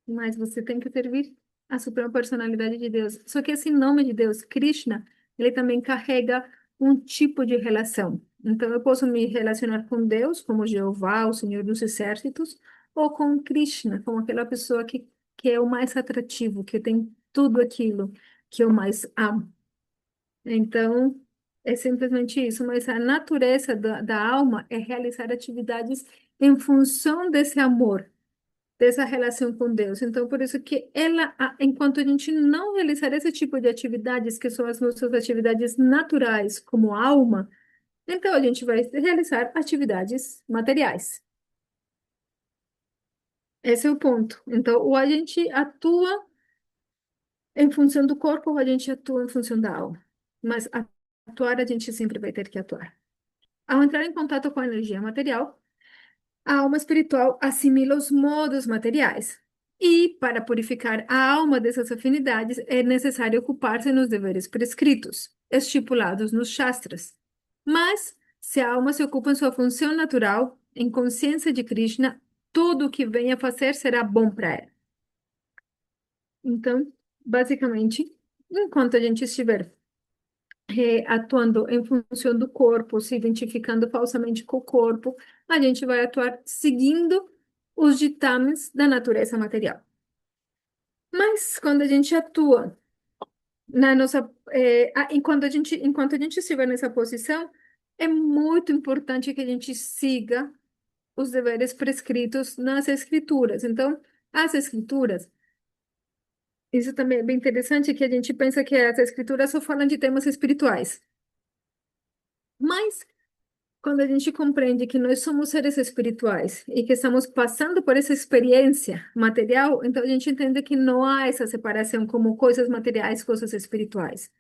Speaker 1: mas você tem que servir a suprema personalidade de Deus. Só que esse nome de Deus, Krishna, ele também carrega um tipo de relação. Então eu posso me relacionar com Deus, como Jeová, o Senhor dos Exércitos, ou com Krishna, como aquela pessoa que é o mais atrativo, que tem tudo aquilo que eu mais amo. Então, é simplesmente isso, mas a natureza da alma é realizar atividades em função desse amor, dessa relação com Deus. Então, por isso que enquanto a gente não realizar esse tipo de atividades, que são as nossas atividades naturais como alma, então a gente vai realizar atividades materiais. Esse é o ponto. Então, ou a gente atua em função do corpo, ou a gente atua em função da alma. Mas atuar, a gente sempre vai ter que atuar. Ao entrar em contato com a energia material, a alma espiritual assimila os modos materiais. E, para purificar a alma dessas afinidades, é necessário ocupar-se nos deveres prescritos, estipulados nos Shastras. Mas, se a alma se ocupa em sua função natural, em consciência de Krishna, tudo o que venha a fazer será bom para ela. Então, basicamente, enquanto a gente estiver atuando em função do corpo, se identificando falsamente com o corpo, a gente vai atuar seguindo os ditames da natureza material. Mas quando a gente atua na nossa, enquanto a gente estiver nessa posição, é muito importante que a gente siga os deveres prescritos nas escrituras. Então, as escrituras, isso também é bem interessante, que a gente pensa que as escrituras só falam de temas espirituais. Mas quando a gente compreende que nós somos seres espirituais e que estamos passando por essa experiência material, então a gente entende que não há essa separação como coisas materiais, coisas espirituais.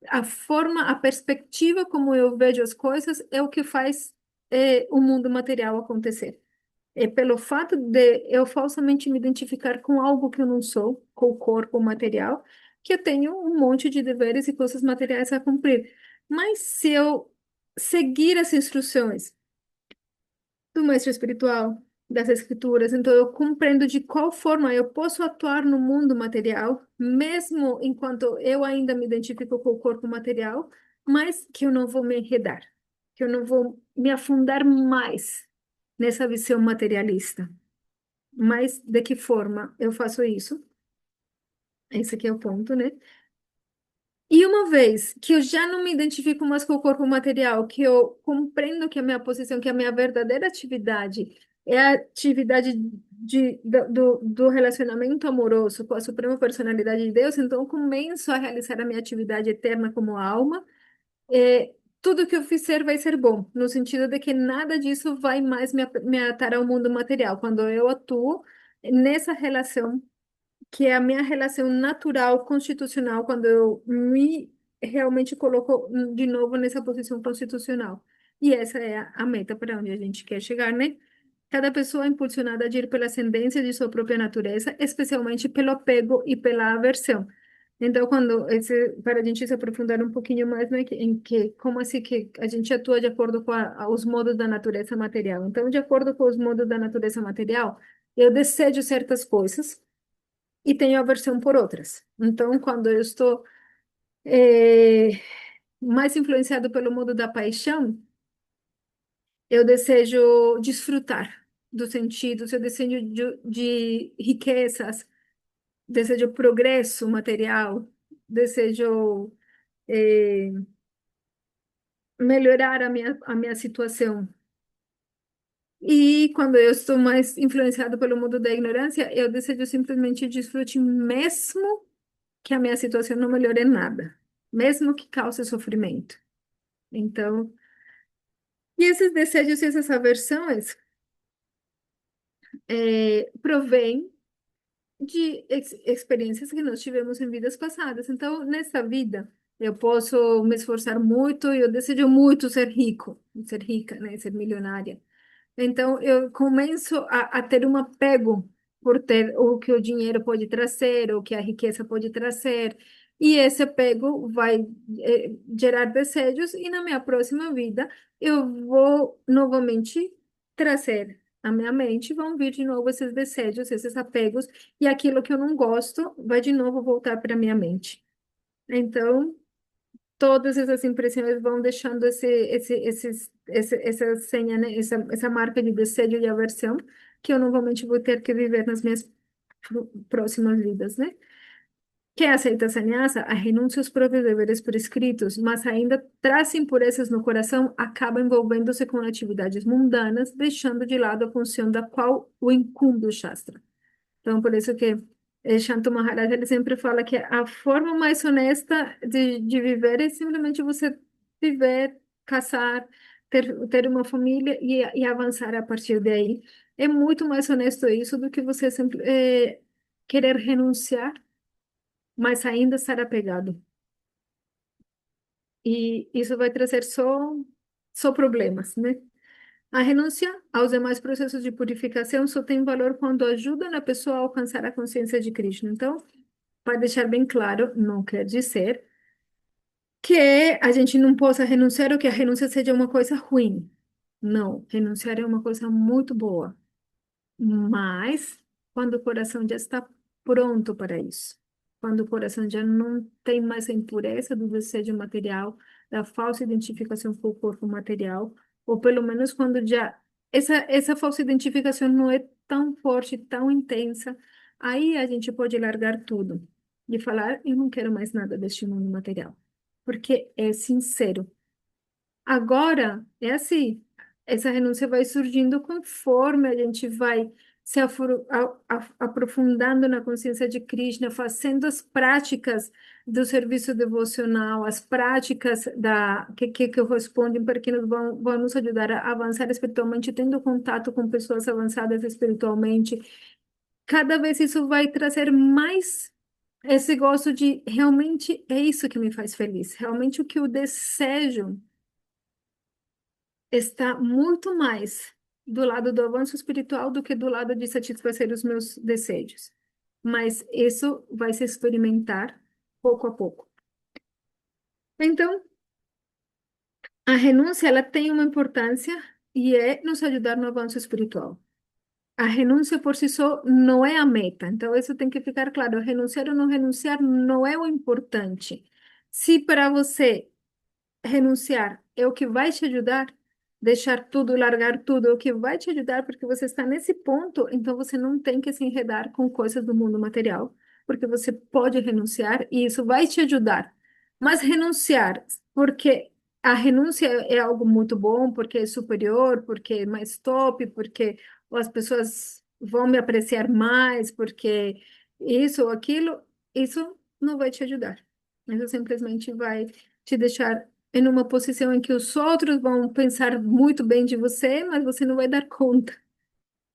Speaker 1: A forma, a perspectiva como eu vejo as coisas é o que faz o mundo material acontecer. É pelo fato de eu falsamente me identificar com algo que eu não sou, com o corpo material, que eu tenho um monte de deveres e coisas materiais a cumprir. Mas se eu seguir as instruções do mestre espiritual, das escrituras, então eu compreendo de qual forma eu posso atuar no mundo material, mesmo enquanto eu ainda me identifico com o corpo material, mas que eu não vou me enredar, que eu não vou me afundar mais nessa visão materialista. Mas de que forma eu faço isso? Esse aqui é o ponto, né? E uma vez que eu já não me identifico mais com o corpo material, que eu compreendo que a minha posição, que a minha verdadeira atividade é a atividade do relacionamento amoroso com a Suprema Personalidade de Deus, então eu começo a realizar a minha atividade eterna como alma. Tudo que eu fizer vai ser bom, no sentido de que nada disso vai mais me atar ao mundo material. Quando eu atuo nessa relação que é a minha relação natural, constitucional, quando eu me realmente coloco de novo nessa posição constitucional. E essa é a meta para onde a gente quer chegar, né? Cada pessoa é impulsionada a agir pela ascendência de sua própria natureza, especialmente pelo apego e pela aversão. Então, para a gente se aprofundar um pouquinho mais, né, como assim que a gente atua de acordo com os modos da natureza material. Então, de acordo com os modos da natureza material, eu desejo certas coisas, e tenho aversão por outras. Então, quando eu estou mais influenciado pelo modo da paixão, eu desejo desfrutar dos sentidos, eu desejo de riquezas, desejo progresso material, desejo eh, melhorar a minha situação. E quando eu estou mais influenciado pelo mundo da ignorância, eu desejo simplesmente desfrute mesmo que a minha situação não melhore em nada, mesmo que cause sofrimento. Então, e esses desejos e essas aversões provêm de experiências que nós tivemos em vidas passadas. Então, nessa vida, eu posso me esforçar muito e eu desejo muito ser rico, ser rica, né, ser milionária. Então, eu começo a ter um apego por ter o que o dinheiro pode trazer, o que a riqueza pode trazer, e esse apego vai gerar desejos, e na minha próxima vida eu vou novamente trazer à minha mente, vão vir de novo esses desejos, esses apegos, e aquilo que eu não gosto vai de novo voltar para minha mente. Então, todas essas impressões vão deixando essa senha, né? Essa marca de desejo e aversão que eu novamente vou ter que viver nas minhas próximas vidas, né? Quem aceita a sannyasa, a renúncia aos próprios deveres prescritos, mas ainda traz impurezas no coração, acaba envolvendo-se com atividades mundanas, deixando de lado a função da qual o incumbe o Shastra. Então, por isso que Shantu Maharaj ele sempre fala que a forma mais honesta de viver é simplesmente você viver, casar, ter uma família e avançar a partir daí. É muito mais honesto isso do que você sempre querer renunciar, mas ainda estar apegado. E isso vai trazer só problemas, né? A renúncia aos demais processos de purificação só tem valor quando ajuda a pessoa a alcançar a consciência de Krishna. Então, para deixar bem claro, não quer dizer que a gente não possa renunciar ou que a renúncia seja uma coisa ruim. Não, renunciar é uma coisa muito boa. Mas quando o coração já está pronto para isso, quando o coração já não tem mais a impureza do desejo material, da falsa identificação com o corpo material, ou pelo menos quando já essa falsa identificação não é tão forte, tão intensa, aí a gente pode largar tudo e falar, eu não quero mais nada deste mundo material, porque é sincero. Agora, é assim, essa renúncia vai surgindo conforme a gente vai aprofundando na consciência de Krishna, fazendo as práticas do serviço devocional, as práticas que correspondem para que vão nos ajudar a avançar espiritualmente, tendo contato com pessoas avançadas espiritualmente. Cada vez isso vai trazer mais esse gosto de realmente é isso que me faz feliz, realmente o que eu desejo está muito mais. do lado do avanço espiritual do que do lado de satisfazer os meus desejos. Mas isso vai se experimentar pouco a pouco. Então, a renúncia, ela tem uma importância e é nos ajudar no avanço espiritual. A renúncia por si só não é a meta. Então, isso tem que ficar claro. Renunciar ou não renunciar não é o importante. Se para você renunciar é o que vai te ajudar, deixar tudo, largar tudo, é o que vai te ajudar, porque você está nesse ponto, então você não tem que se enredar com coisas do mundo material, porque você pode renunciar e isso vai te ajudar. Mas renunciar, porque a renúncia é algo muito bom, porque é superior, porque é mais top, porque as pessoas vão me apreciar mais, porque isso ou aquilo, isso não vai te ajudar. Isso simplesmente vai te deixar em uma posição em que os outros vão pensar muito bem de você, mas você não vai dar conta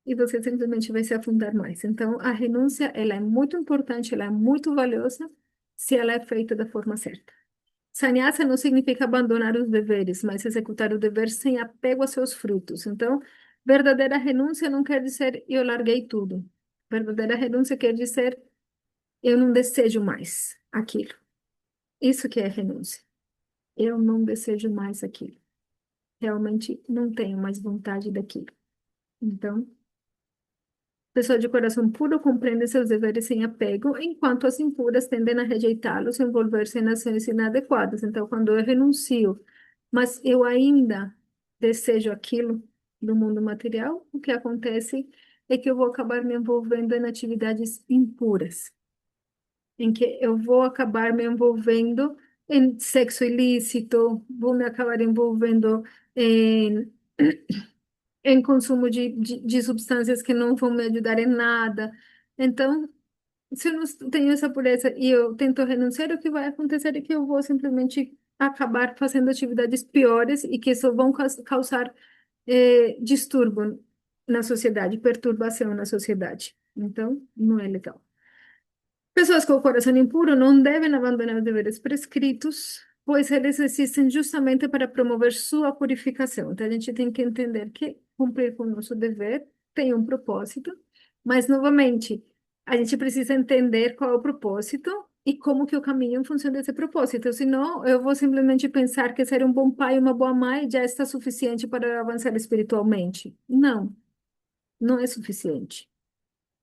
Speaker 1: e você simplesmente vai se afundar mais. Então, a renúncia, ela é muito importante, ela é muito valiosa se ela é feita da forma certa. Sannyasa não significa abandonar os deveres, mas executar o dever sem apego a seus frutos. Então, verdadeira renúncia não quer dizer eu larguei tudo. Verdadeira renúncia quer dizer eu não desejo mais aquilo. Isso que é renúncia. Eu não desejo mais aquilo. Realmente não tenho mais vontade daquilo. Então, pessoa de coração puro compreende seus deveres sem apego, enquanto as impuras tendem a rejeitá-los e envolver-se em ações inadequadas. Então, quando eu renuncio, mas eu ainda desejo aquilo do mundo material, o que acontece é que eu vou acabar me envolvendo em atividades impuras, em que eu vou acabar me envolvendo em sexo ilícito, vou me acabar envolvendo em consumo de substâncias que não vão me ajudar em nada. Então, se eu não tenho essa pureza e eu tento renunciar, o que vai acontecer é que eu vou simplesmente acabar fazendo atividades piores e que só vão causar distúrbio na sociedade, perturbação na sociedade. Então, não é legal. Pessoas com o coração impuro não devem abandonar os deveres prescritos, pois eles existem justamente para promover sua purificação. Então, a gente tem que entender que cumprir com o nosso dever tem um propósito, mas, novamente, a gente precisa entender qual é o propósito e como que eu caminho em função desse propósito. Senão, eu vou simplesmente pensar que ser um bom pai e uma boa mãe já está suficiente para avançar espiritualmente. Não, não é suficiente,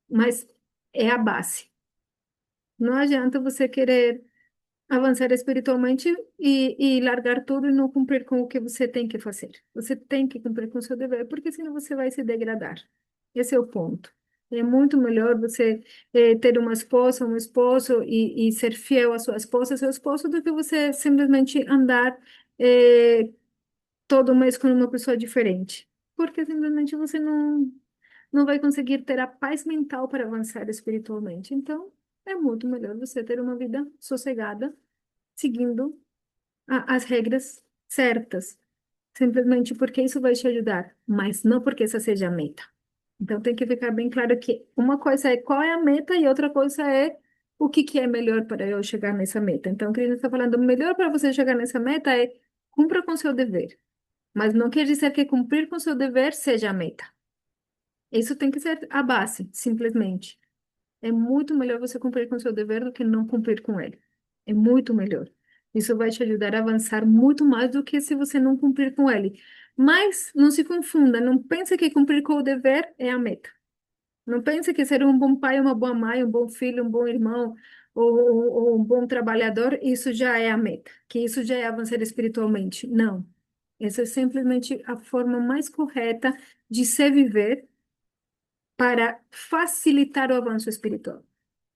Speaker 1: mas é a base. Não adianta você querer avançar espiritualmente e largar tudo e não cumprir com o que você tem que fazer. Você tem que cumprir com o seu dever, porque senão você vai se degradar. Esse é o ponto. É muito melhor você ter uma esposa, um esposo e ser fiel à sua esposa, seu esposo, do que você simplesmente andar todo mês com uma pessoa diferente. Porque simplesmente você não vai conseguir ter a paz mental para avançar espiritualmente. Então, é muito melhor você ter uma vida sossegada, seguindo as regras certas, simplesmente porque isso vai te ajudar, mas não porque essa seja a meta. Então, tem que ficar bem claro que uma coisa é qual é a meta e outra coisa é o que que é melhor para eu chegar nessa meta. Então, o que a gente está falando, melhor para você chegar nessa meta é cumpra com seu dever, mas não quer dizer que cumprir com seu dever seja a meta. Isso tem que ser a base, simplesmente. É muito melhor você cumprir com o seu dever do que não cumprir com ele. É muito melhor. Isso vai te ajudar a avançar muito mais do que se você não cumprir com ele. Mas não se confunda, não pense que cumprir com o dever é a meta. Não pense que ser um bom pai, uma boa mãe, um bom filho, um bom irmão ou um bom trabalhador, isso já é a meta, que isso já é avançar espiritualmente. Não. Essa é simplesmente a forma mais correta de se viver para facilitar o avanço espiritual.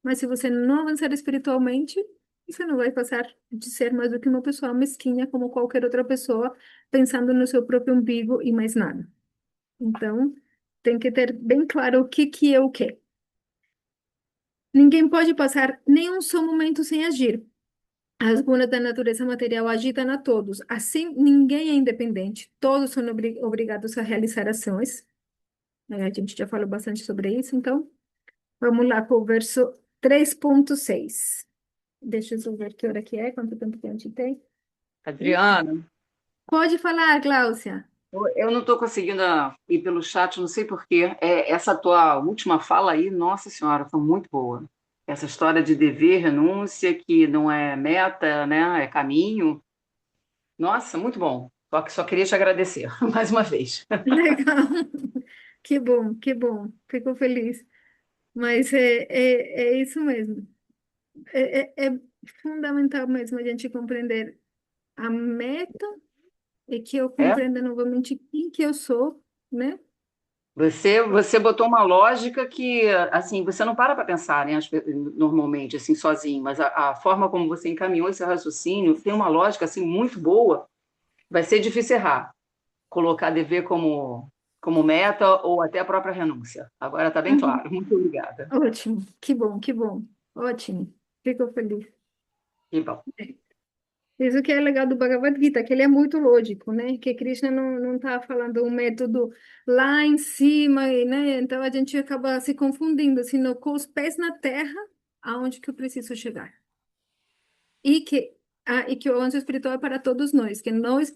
Speaker 1: Mas se você não avançar espiritualmente, você não vai passar de ser mais do que uma pessoa mesquinha, como qualquer outra pessoa, pensando no seu próprio umbigo e mais nada. Então, tem que ter bem claro o que que é o quê. Ninguém pode passar nenhum só momento sem agir. As gunas da natureza material agitam a todos. Assim, ninguém é independente. Todos são obrigados a realizar ações. A gente já falou bastante sobre isso, então vamos lá para o verso 3.6. Deixa eu ver que hora que é, quanto tempo que a gente tem.
Speaker 2: Adriana,
Speaker 1: Pode falar, Gláucia.
Speaker 4: Eu não estou conseguindo ir pelo chat, não sei por quê. Essa tua última fala aí, nossa senhora, foi muito boa. Essa história de dever, renúncia, que não é meta, né? É caminho. Nossa, muito bom. Só queria te agradecer mais uma vez.
Speaker 1: Legal. Que bom, que bom. Fico feliz. Mas é isso mesmo. É fundamental mesmo a gente compreender a meta e que eu
Speaker 4: É?
Speaker 1: compreenda novamente quem que eu sou, né?
Speaker 4: Você botou uma lógica que, assim, você não para pensar, né, normalmente, assim, sozinho, mas a forma como você encaminhou esse raciocínio tem uma lógica, assim, muito boa. Vai ser difícil errar. Colocar dever como meta ou até a própria renúncia. Agora está bem
Speaker 1: Uhum.
Speaker 4: claro. Muito obrigada.
Speaker 1: Ótimo, que bom, que bom. Ótimo. Fico feliz.
Speaker 4: E bom.
Speaker 1: Isso que é legal do Bhagavad Gita, que ele é muito lógico, né? Que Krishna não está falando um método lá em cima, né? Então a gente acaba se confundindo, assim, com os pés na terra, aonde que eu preciso chegar. E que o avanço espiritual é para todos nós, que nós,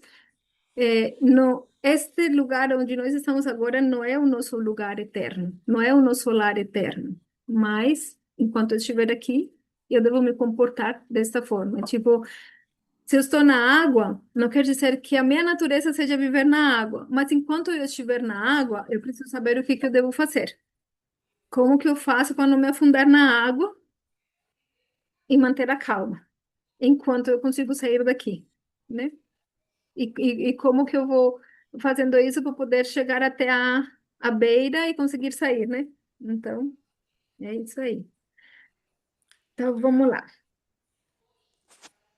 Speaker 1: este lugar onde nós estamos agora não é o nosso lugar eterno, não é o nosso lar eterno, mas enquanto eu estiver aqui, eu devo me comportar desta forma, tipo, se eu estou na água, não quer dizer que a minha natureza seja viver na água, mas enquanto eu estiver na água, eu preciso saber o que que eu devo fazer. Como que eu faço para não me afundar na água e manter a calma, enquanto eu consigo sair daqui, né? E como que eu vou fazendo isso para poder chegar até a beira e conseguir sair, né? Então, é isso aí. Então, vamos lá.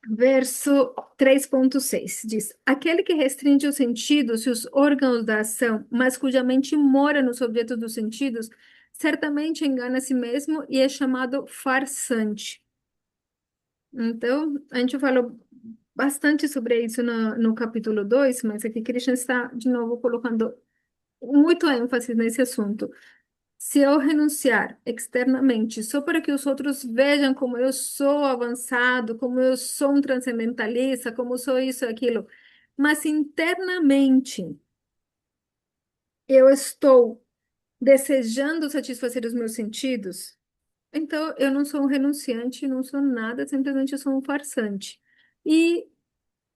Speaker 1: Verso 3,6 diz: Aquele que restringe os sentidos e os órgãos da ação, mas cuja mente mora nos objetos dos sentidos, certamente engana a si mesmo e é chamado farsante. Então, a gente falou bastante sobre isso no capítulo 2, mas aqui Krishna está de novo colocando muito ênfase nesse assunto. Se eu renunciar externamente só para que os outros vejam como eu sou avançado, como eu sou um transcendentalista, como eu sou isso e aquilo, mas internamente eu estou desejando satisfazer os meus sentidos, então eu não sou um renunciante, não sou nada, simplesmente eu sou um farsante. E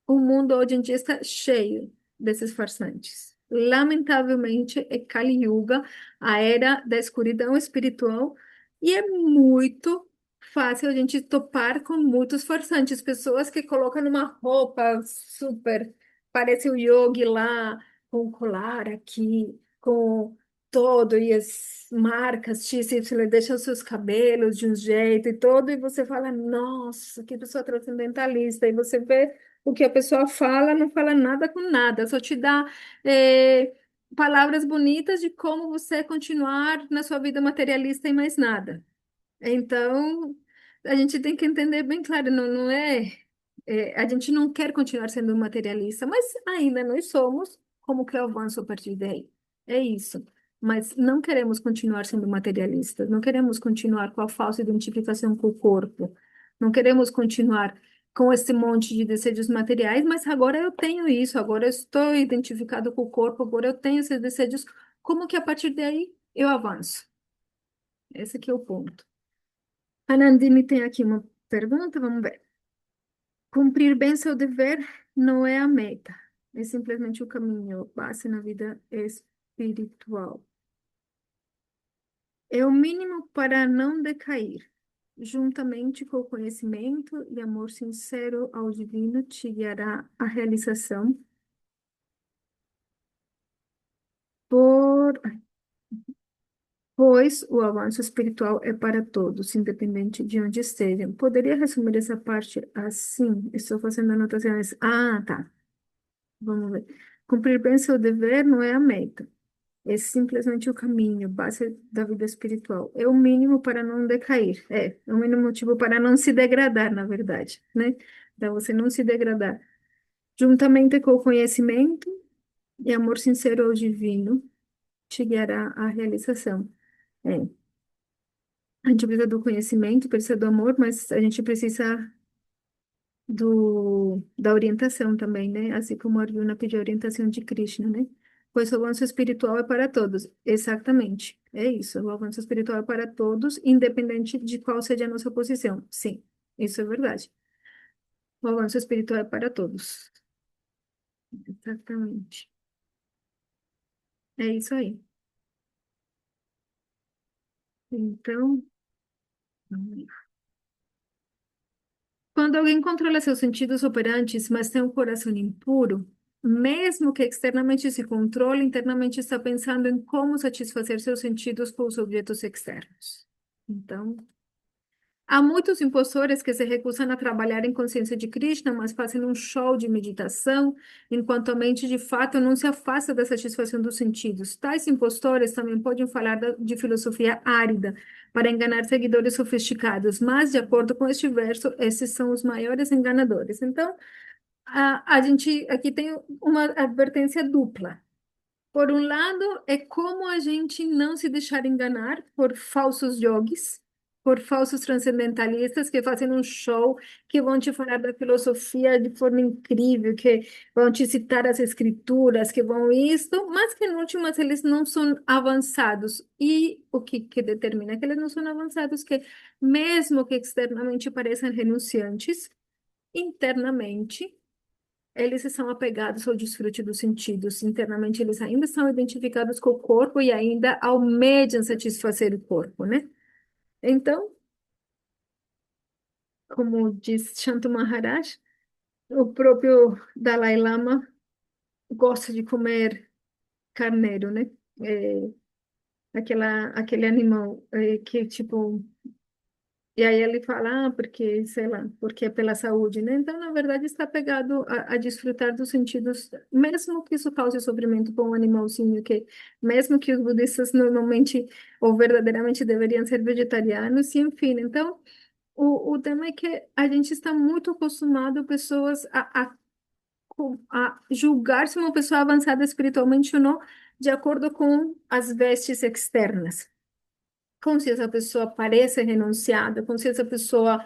Speaker 1: o mundo hoje em dia está cheio desses farsantes. Lamentavelmente, é Kali Yuga, a era da escuridão espiritual, e é muito fácil a gente topar com muitos farsantes, pessoas que colocam uma roupa super, parece o yogi lá, com o colar aqui, com todo e as marcas XY, deixam os seus cabelos de um jeito e todo, e você fala, nossa, que pessoa transcendentalista, e você vê o que a pessoa fala, não fala nada com nada, só te dá palavras bonitas de como você continuar na sua vida materialista e mais nada. Então, a gente tem que entender bem claro, a gente não quer continuar sendo materialista, mas ainda nós somos, como que eu avanço a partir daí? É isso. Mas não queremos continuar sendo materialistas, não queremos continuar com a falsa identificação com o corpo, não queremos continuar com esse monte de desejos materiais, mas agora eu tenho isso, agora eu estou identificado com o corpo, agora eu tenho esses desejos, como que a partir daí eu avanço? Esse aqui é o ponto. A Nandini tem aqui uma pergunta, vamos ver. Cumprir bem seu dever não é a meta, é simplesmente o caminho, base na vida espiritual. É o mínimo para não decair. Juntamente com o conhecimento e amor sincero ao divino, te guiará à realização. Por... Pois o avanço espiritual é para todos, independente de onde estejam. Poderia resumir essa parte assim? Estou fazendo anotações. Ah, tá. Vamos ver. Cumprir bem seu dever não é a meta. É simplesmente o caminho, base da vida espiritual. É o mínimo para não decair. É o mínimo motivo para não se degradar, na verdade, né? Para você não se degradar. Juntamente com o conhecimento e amor sincero ao divino, te guiará à realização. É. A gente precisa do conhecimento, precisa do amor, mas a gente precisa da orientação também, né? Assim como Arjuna pediu a orientação de Krishna, né? Pois o avanço espiritual é para todos. Exatamente. É isso. O avanço espiritual é para todos, independente de qual seja a nossa posição. Sim, isso é verdade. O avanço espiritual é para todos. Exatamente. É isso aí. Então, vamos lá. Quando alguém controla seus sentidos operantes, mas tem um coração impuro, mesmo que externamente se controle, internamente está pensando em como satisfazer seus sentidos com os objetos externos. Então, há muitos impostores que se recusam a trabalhar em consciência de Krishna, mas fazem um show de meditação, enquanto a mente de fato não se afasta da satisfação dos sentidos. Tais impostores também podem falar de filosofia árida para enganar seguidores sofisticados, mas, de acordo com este verso, esses são os maiores enganadores. Então, a gente aqui tem uma advertência dupla. Por um lado, é como a gente não se deixar enganar por falsos yogis, por falsos transcendentalistas que fazem um show, que vão te falar da filosofia de forma incrível, que vão te citar as escrituras, que vão isto, mas que, em últimas, eles não são avançados. E o que determina que eles não são avançados? Que, mesmo que externamente pareçam renunciantes, internamente eles são apegados ao desfrute dos sentidos. Internamente, eles ainda são identificados com o corpo e ainda almejam satisfazer o corpo, né? Então, como diz Shantu Maharaj, o próprio Dalai Lama gosta de comer carneiro, né? É, aquele animal que, tipo, e aí ele fala, porque, sei lá, porque é pela saúde, né? Então, na verdade, está pegado a desfrutar dos sentidos, mesmo que isso cause sofrimento para um animalzinho, que mesmo que os budistas normalmente ou verdadeiramente deveriam ser vegetarianos, e enfim. Então, o tema é que a gente está muito acostumado, pessoas, a julgar se uma pessoa é avançada espiritualmente ou não, de acordo com as vestes externas, como se essa pessoa pareça renunciada, como se essa pessoa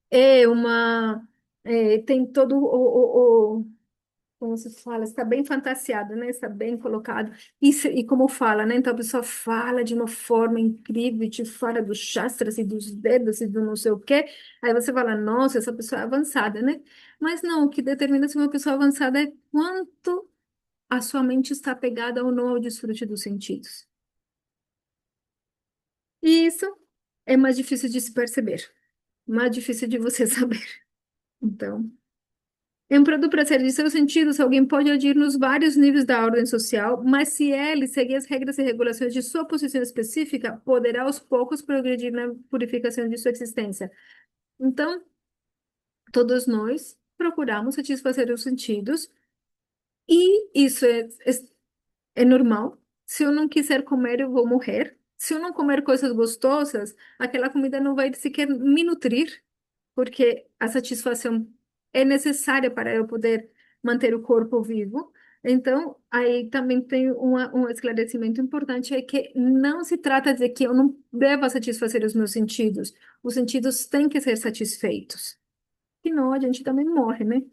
Speaker 1: é uma, tem todo como se fala, está bem fantasiado, né? Está bem colocado. E como fala, né? Então a pessoa fala de uma forma incrível, te fala dos chakras e dos dedos e do não sei o quê. Aí você fala, nossa, essa pessoa é avançada, né? Mas não, o que determina se uma pessoa avançada é quanto a sua mente está pegada ou não ao desfrute dos sentidos. E isso é mais difícil de se perceber, mais difícil de você saber. Então, em prol do prazer de seus sentidos, alguém pode agir nos vários níveis da ordem social, mas se ele seguir as regras e regulações de sua posição específica, poderá aos poucos progredir na purificação de sua existência. Então, todos nós procuramos satisfazer os sentidos, e isso é normal. Se eu não quiser comer, eu vou morrer. Se eu não comer coisas gostosas, aquela comida não vai sequer me nutrir, porque a satisfação é necessária para eu poder manter o corpo vivo. Então, aí também tem um esclarecimento importante, é que não se trata de que eu não devo satisfazer os meus sentidos. Os sentidos têm que ser satisfeitos, senão a gente também morre, né?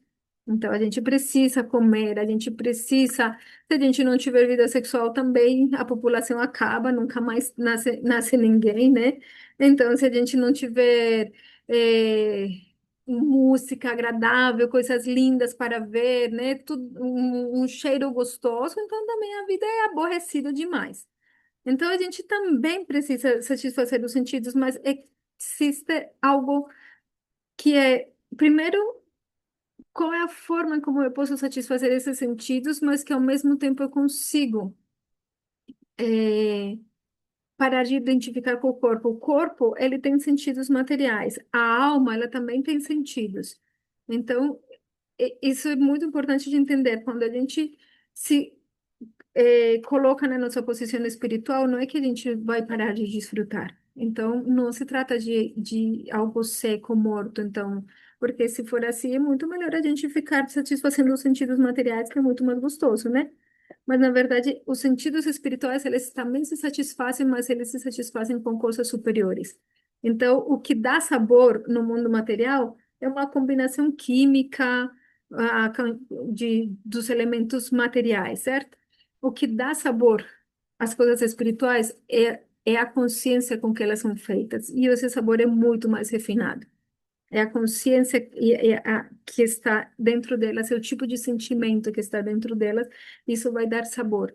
Speaker 1: Então, a gente precisa comer, a gente precisa. Se a gente não tiver vida sexual também, a população acaba, nunca mais nasce ninguém, né? Então, se a gente não tiver música agradável, coisas lindas para ver, né? Tudo, um cheiro gostoso, então também a vida é aborrecida demais. Então, a gente também precisa satisfazer os sentidos, mas existe algo que é, primeiro, qual é a forma como eu posso satisfazer esses sentidos, mas que ao mesmo tempo eu consigo é, parar de identificar com o corpo. O corpo, ele tem sentidos materiais. A alma, ela também tem sentidos. Então, isso é muito importante de entender. Quando a gente se coloca na nossa posição espiritual, não é que a gente vai parar de desfrutar. Então, não se trata de algo seco, morto. Então, porque se for assim, é muito melhor a gente ficar satisfazendo os sentidos materiais, que é muito mais gostoso, né? Mas, na verdade, os sentidos espirituais, eles também se satisfazem, mas eles se satisfazem com coisas superiores. Então, o que dá sabor no mundo material é uma combinação química dos elementos materiais, certo? O que dá sabor às coisas espirituais é a consciência com que elas são feitas, e esse sabor é muito mais refinado. É a consciência que está dentro delas, é o tipo de sentimento que está dentro delas, isso vai dar sabor.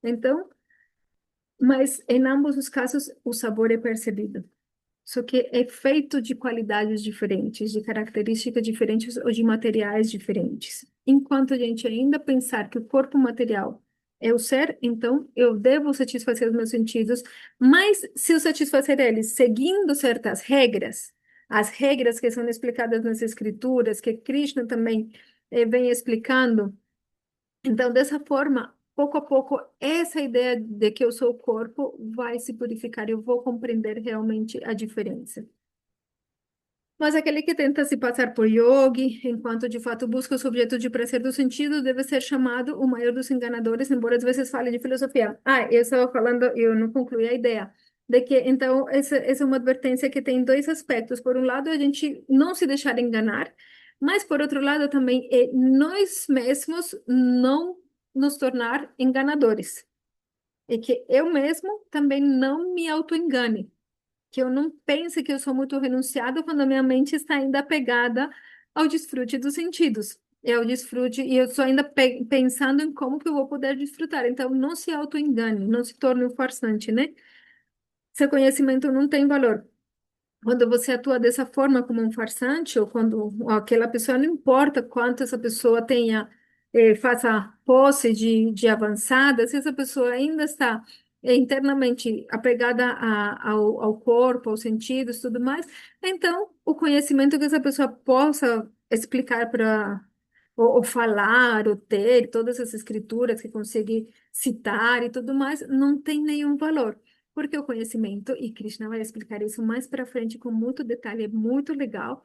Speaker 1: Então, mas em ambos os casos, o sabor é percebido. Só que é feito de qualidades diferentes, de características diferentes ou de materiais diferentes. Enquanto a gente ainda pensar que o corpo material é o ser, então eu devo satisfazer os meus sentidos, mas se eu satisfazer eles seguindo certas regras, as regras que são explicadas nas escrituras, que Krishna também vem explicando, então, dessa forma, pouco a pouco, essa ideia de que eu sou o corpo vai se purificar, eu vou compreender realmente a diferença. Mas aquele que tenta se passar por yogi, enquanto de fato busca o objeto de prazer do sentido, deve ser chamado o maior dos enganadores, embora às vezes fale de filosofia. Ah, eu estava falando, eu não concluí a ideia, de que, então, essa é uma advertência que tem dois aspectos. Por um lado, a gente não se deixar enganar, mas por outro lado também é nós mesmos não nos tornar enganadores. E que eu mesmo também não me auto-engane, que eu não pense que eu sou muito renunciada quando a minha mente está ainda apegada ao desfrute dos sentidos. É o desfrute, e eu estou ainda pensando em como que eu vou poder desfrutar. Então, não se auto-engane, não se torne um farsante, né? Seu conhecimento não tem valor. Quando você atua dessa forma como um farsante, ou quando aquela pessoa, não importa quanto essa pessoa tenha, faça posse de avançada, se essa pessoa ainda está internamente apegada ao corpo, aos sentidos, tudo mais, então o conhecimento que essa pessoa possa explicar para, ou falar, ou ter, todas as escrituras que consegue citar e tudo mais, não tem nenhum valor. Porque o conhecimento, e Krishna vai explicar isso mais para frente com muito detalhe, é muito legal.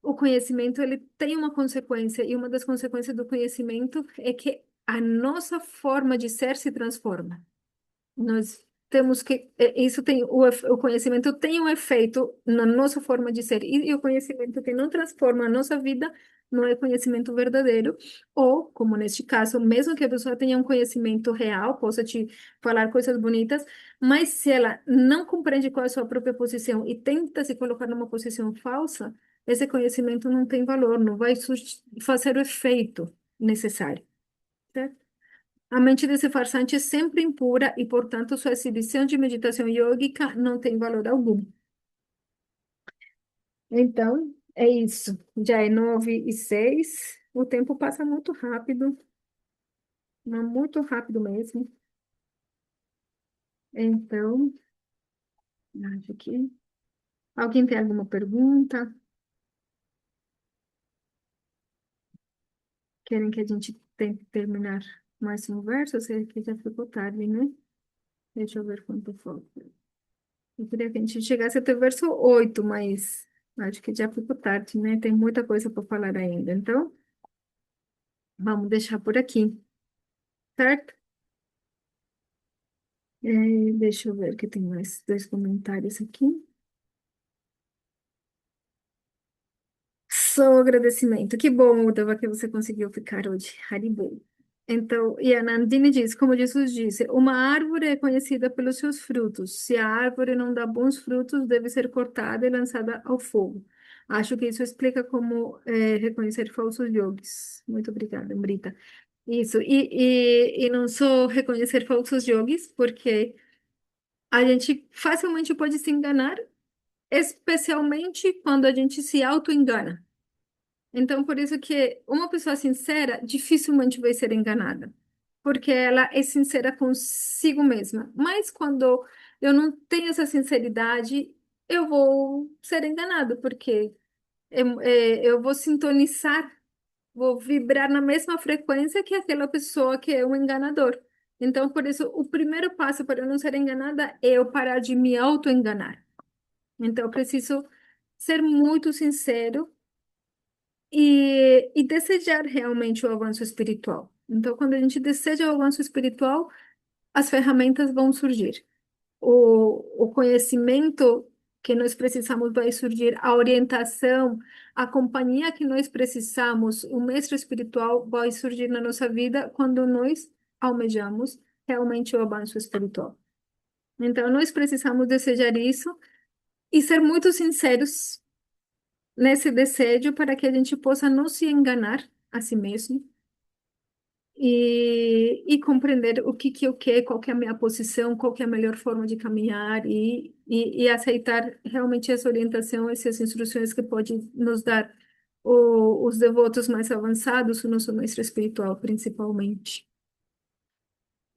Speaker 1: O conhecimento, ele tem uma consequência, e uma das consequências do conhecimento é que a nossa forma de ser se transforma. Nós temos que, isso tem, o conhecimento tem um efeito na nossa forma de ser, e o conhecimento que não transforma a nossa vida não é conhecimento verdadeiro, ou, como neste caso, mesmo que a pessoa tenha um conhecimento real, possa te falar coisas bonitas, mas se ela não compreende qual é a sua própria posição e tenta se colocar numa posição falsa, esse conhecimento não tem valor, não vai fazer o efeito necessário. Certo? A mente desse farsante é sempre impura e, portanto, sua exibição de meditação yógica não tem valor algum. Então, é isso. Já é 9:06. O tempo passa muito rápido, mas muito rápido mesmo. Então, acho que... Alguém tem alguma pergunta? Querem que a gente tente terminar mais um verso? Eu sei que já ficou tarde, né? Deixa eu ver quanto falta. Eu queria que a gente chegasse até o verso 8, mas acho que já ficou tarde, né? Tem muita coisa para falar ainda. Então, vamos deixar por aqui, certo? Deixa eu ver que tem mais dois comentários aqui. Só agradecimento. Que bom, Udava, que você conseguiu ficar hoje. Haribo. Então, e a Nandini diz, como Jesus disse, uma árvore é conhecida pelos seus frutos. Se a árvore não dá bons frutos, deve ser cortada e lançada ao fogo. Acho que isso explica como reconhecer falsos yogis. Muito obrigada, Brita. Isso, e não só reconhecer falsos yogis, porque a gente facilmente pode se enganar, especialmente quando a gente se auto-engana. Então, por isso que uma pessoa sincera dificilmente vai ser enganada, porque ela é sincera consigo mesma. Mas quando eu não tenho essa sinceridade, eu vou ser enganado, porque eu vou sintonizar, vou vibrar na mesma frequência que aquela pessoa que é um enganador. Então, por isso, o primeiro passo para eu não ser enganada é eu parar de me auto-enganar. Então, eu preciso ser muito sincero e desejar realmente o avanço espiritual. Então, quando a gente deseja o avanço espiritual, as ferramentas vão surgir. O conhecimento que nós precisamos vai surgir, a orientação, a companhia que nós precisamos, o mestre espiritual vai surgir na nossa vida quando nós almejamos realmente o avanço espiritual. Então, nós precisamos desejar isso e ser muito sinceros nesse desejo para que a gente possa não se enganar a si mesmo e compreender o que eu quero, qual que é a minha posição, qual que é a melhor forma de caminhar e aceitar realmente essa orientação, essas instruções que pode nos dar os devotos mais avançados, o nosso mestre espiritual, principalmente.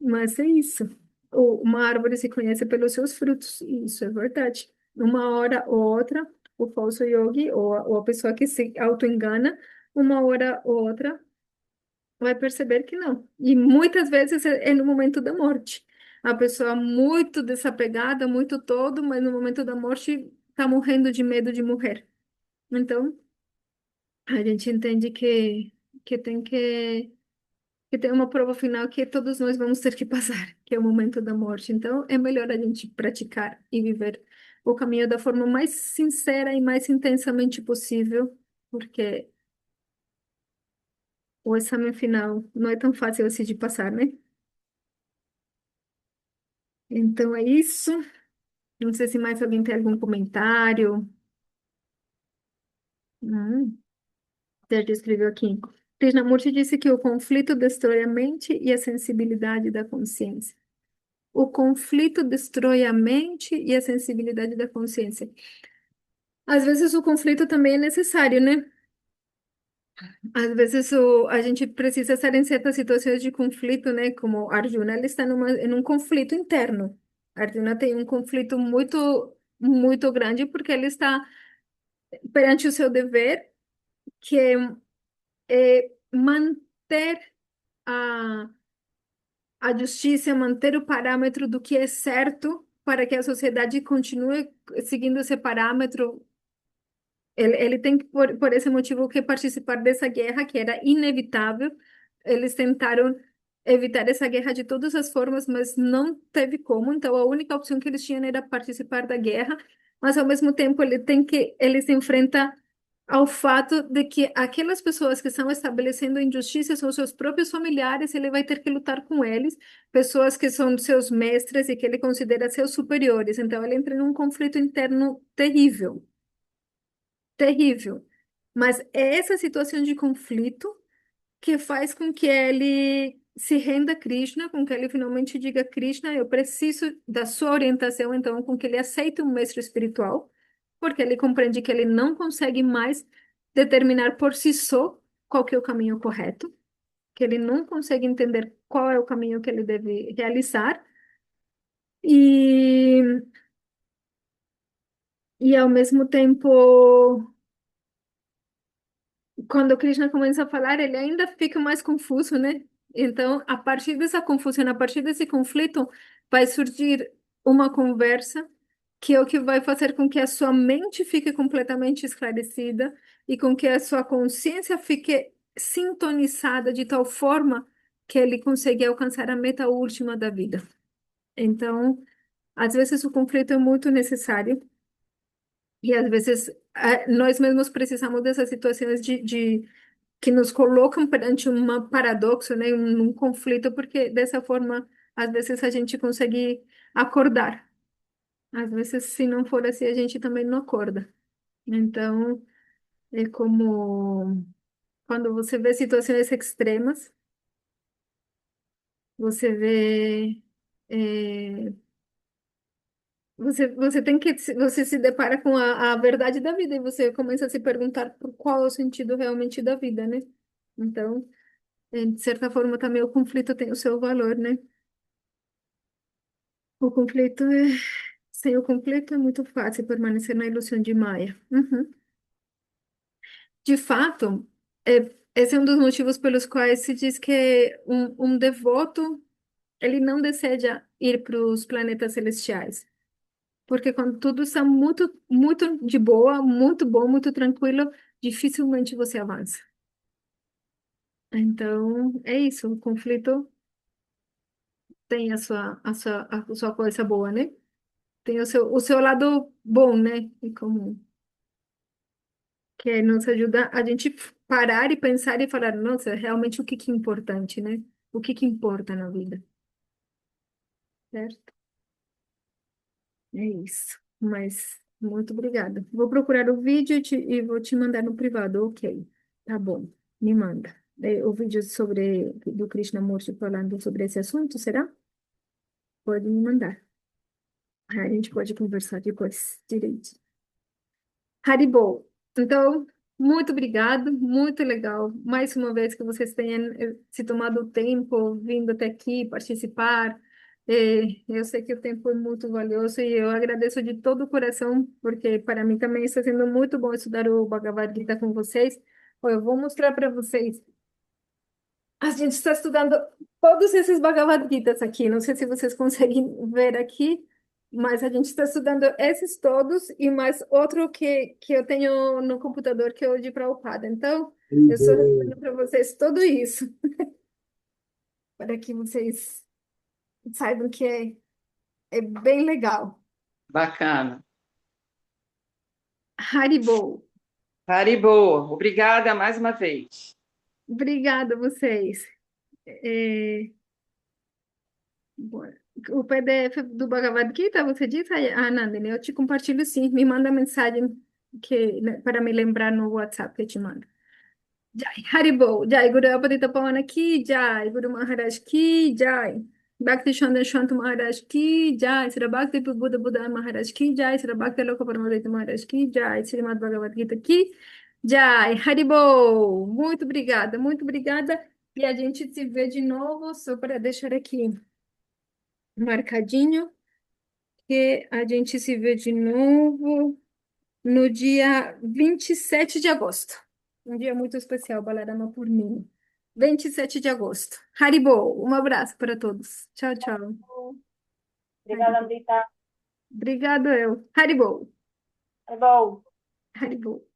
Speaker 1: Mas é isso. Uma árvore se conhece pelos seus frutos, e isso é verdade. Uma hora ou outra, o falso yogi ou a pessoa que se auto-engana, uma hora ou outra vai perceber que não. E muitas vezes é no momento da morte. A pessoa muito desapegada, muito todo, mas no momento da morte está morrendo de medo de morrer. Então, a gente entende que tem que tem uma prova final que todos nós vamos ter que passar, que é o momento da morte. Então, é melhor a gente praticar e viver o caminho da forma mais sincera e mais intensamente possível, porque o exame final não é tão fácil assim de passar, né? Então é isso. Não sei se mais alguém tem algum comentário. Hum, Sérgio escreveu aqui. Krishnamurti disse que o conflito destrói a mente e a sensibilidade da consciência. O conflito destrói a mente e a sensibilidade da consciência. Às vezes o conflito também é necessário, né? Às vezes a gente precisa estar em certas situações de conflito, né? Como Arjuna, ele está em um conflito interno. Arjuna tem um conflito muito grande porque ele está perante o seu dever, que é manter a, a justiça, manter o parâmetro do que é certo para que a sociedade continue seguindo esse parâmetro. Ele tem que, por esse motivo, que participar dessa guerra, que era inevitável. Eles tentaram evitar essa guerra de todas as formas, mas não teve como. Então, a única opção que eles tinham era participar da guerra, mas, ao mesmo tempo, ele se enfrenta ao fato de que aquelas pessoas que estão estabelecendo injustiça são seus próprios familiares, ele vai ter que lutar com eles, pessoas que são seus mestres e que ele considera seus superiores. Então, ele entra num conflito interno terrível, terrível. Mas é essa situação de conflito que faz com que ele se renda a Krishna, com que ele finalmente diga: Krishna, eu preciso da sua orientação, então, com que ele aceite um mestre espiritual, porque ele compreende que ele não consegue mais determinar por si só qual que é o caminho correto, que ele não consegue entender qual é o caminho que ele deve realizar, e, e ao mesmo tempo, quando o Krishna começa a falar, ele ainda fica mais confuso, né? Então, a partir dessa confusão, a partir desse conflito, vai surgir uma conversa que é o que vai fazer com que a sua mente fique completamente esclarecida e com que a sua consciência fique sintonizada de tal forma que ele consiga alcançar a meta última da vida. Então, às vezes o conflito é muito necessário e às vezes nós mesmos precisamos dessas situações de que nos colocam perante um paradoxo, né, um conflito, porque dessa forma, às vezes a gente consegue acordar. Às vezes, se não for assim, a gente também não acorda. Então, é como quando você vê situações extremas, você vê, é, você tem que, você se depara com a verdade da vida e você começa a se perguntar por qual é o sentido realmente da vida, né? Então, de certa forma, também o conflito tem o seu valor, né? O conflito é... Sem o conflito é muito fácil permanecer na ilusão de Maia. Uhum. De fato, esse é um dos motivos pelos quais se diz que um devoto, ele não deseja ir para os planetas celestiais. Porque quando tudo está muito de boa, muito bom, muito tranquilo, dificilmente você avança. Então, é isso, o conflito tem a sua coisa boa, né? tem o seu lado bom, né? E como que nos ajuda a gente parar e pensar e falar, nossa, realmente o que que é importante, né? O que que importa na vida, certo? É isso. Mas muito obrigada. Vou procurar o vídeo e vou te mandar no privado, ok? Tá bom, me manda. O vídeo sobre do Krishnamurti falando sobre esse assunto, será? Pode me mandar. Aí a gente pode conversar depois direito. Haribo. Então, muito obrigado, muito legal. Mais uma vez que vocês tenham se tomado o tempo, vindo até aqui participar. Eu sei que o tempo é muito valioso e eu agradeço de todo o coração, porque para mim também está sendo muito bom estudar o Bhagavad Gita com vocês. Ó, eu vou mostrar para vocês. A gente está estudando todos esses Bhagavad Gitas aqui. Não sei se vocês conseguem ver aqui, mas a gente está estudando esses todos e mais outro que eu tenho no computador que é o de Prabhupada. Então, eu estou
Speaker 3: Uhum.
Speaker 1: respondendo para vocês tudo isso, para que vocês saibam que é bem legal.
Speaker 4: Bacana.
Speaker 1: Haribo.
Speaker 4: Haribo, obrigada mais uma vez.
Speaker 1: Obrigada a vocês. É, bora. O PDF do Bhagavad Gita, você disse, Nandini, eu te compartilho sim. Me manda mensagem né, para me lembrar no WhatsApp que eu te mando. Jai, Haribo, Jai, Guru Abadita Pavana Ki, Jai, Guru Maharaj Ki, Jai, Bhakti Chandra Shant Maharaj Ki, Jai, Sri Bhakti Buddha Buddha Maharaj Ki, Jai, Sri Bhakti Loka Paramadita Maharaj Ki, Jai, Srimad Bhagavad Gita Ki, Jai, Haribo, muito obrigada, muito obrigada. E a gente se vê de novo, só para deixar aqui marcadinho, que a gente se vê de novo no dia 27 de agosto. Um dia muito especial, Balarama Purnima. 27 de agosto. Haribo, um abraço para todos. Tchau, tchau.
Speaker 2: Obrigada,
Speaker 1: Haribo.
Speaker 2: Amrita.
Speaker 1: Obrigado, eu. Haribo.
Speaker 2: É bom.
Speaker 1: Haribo.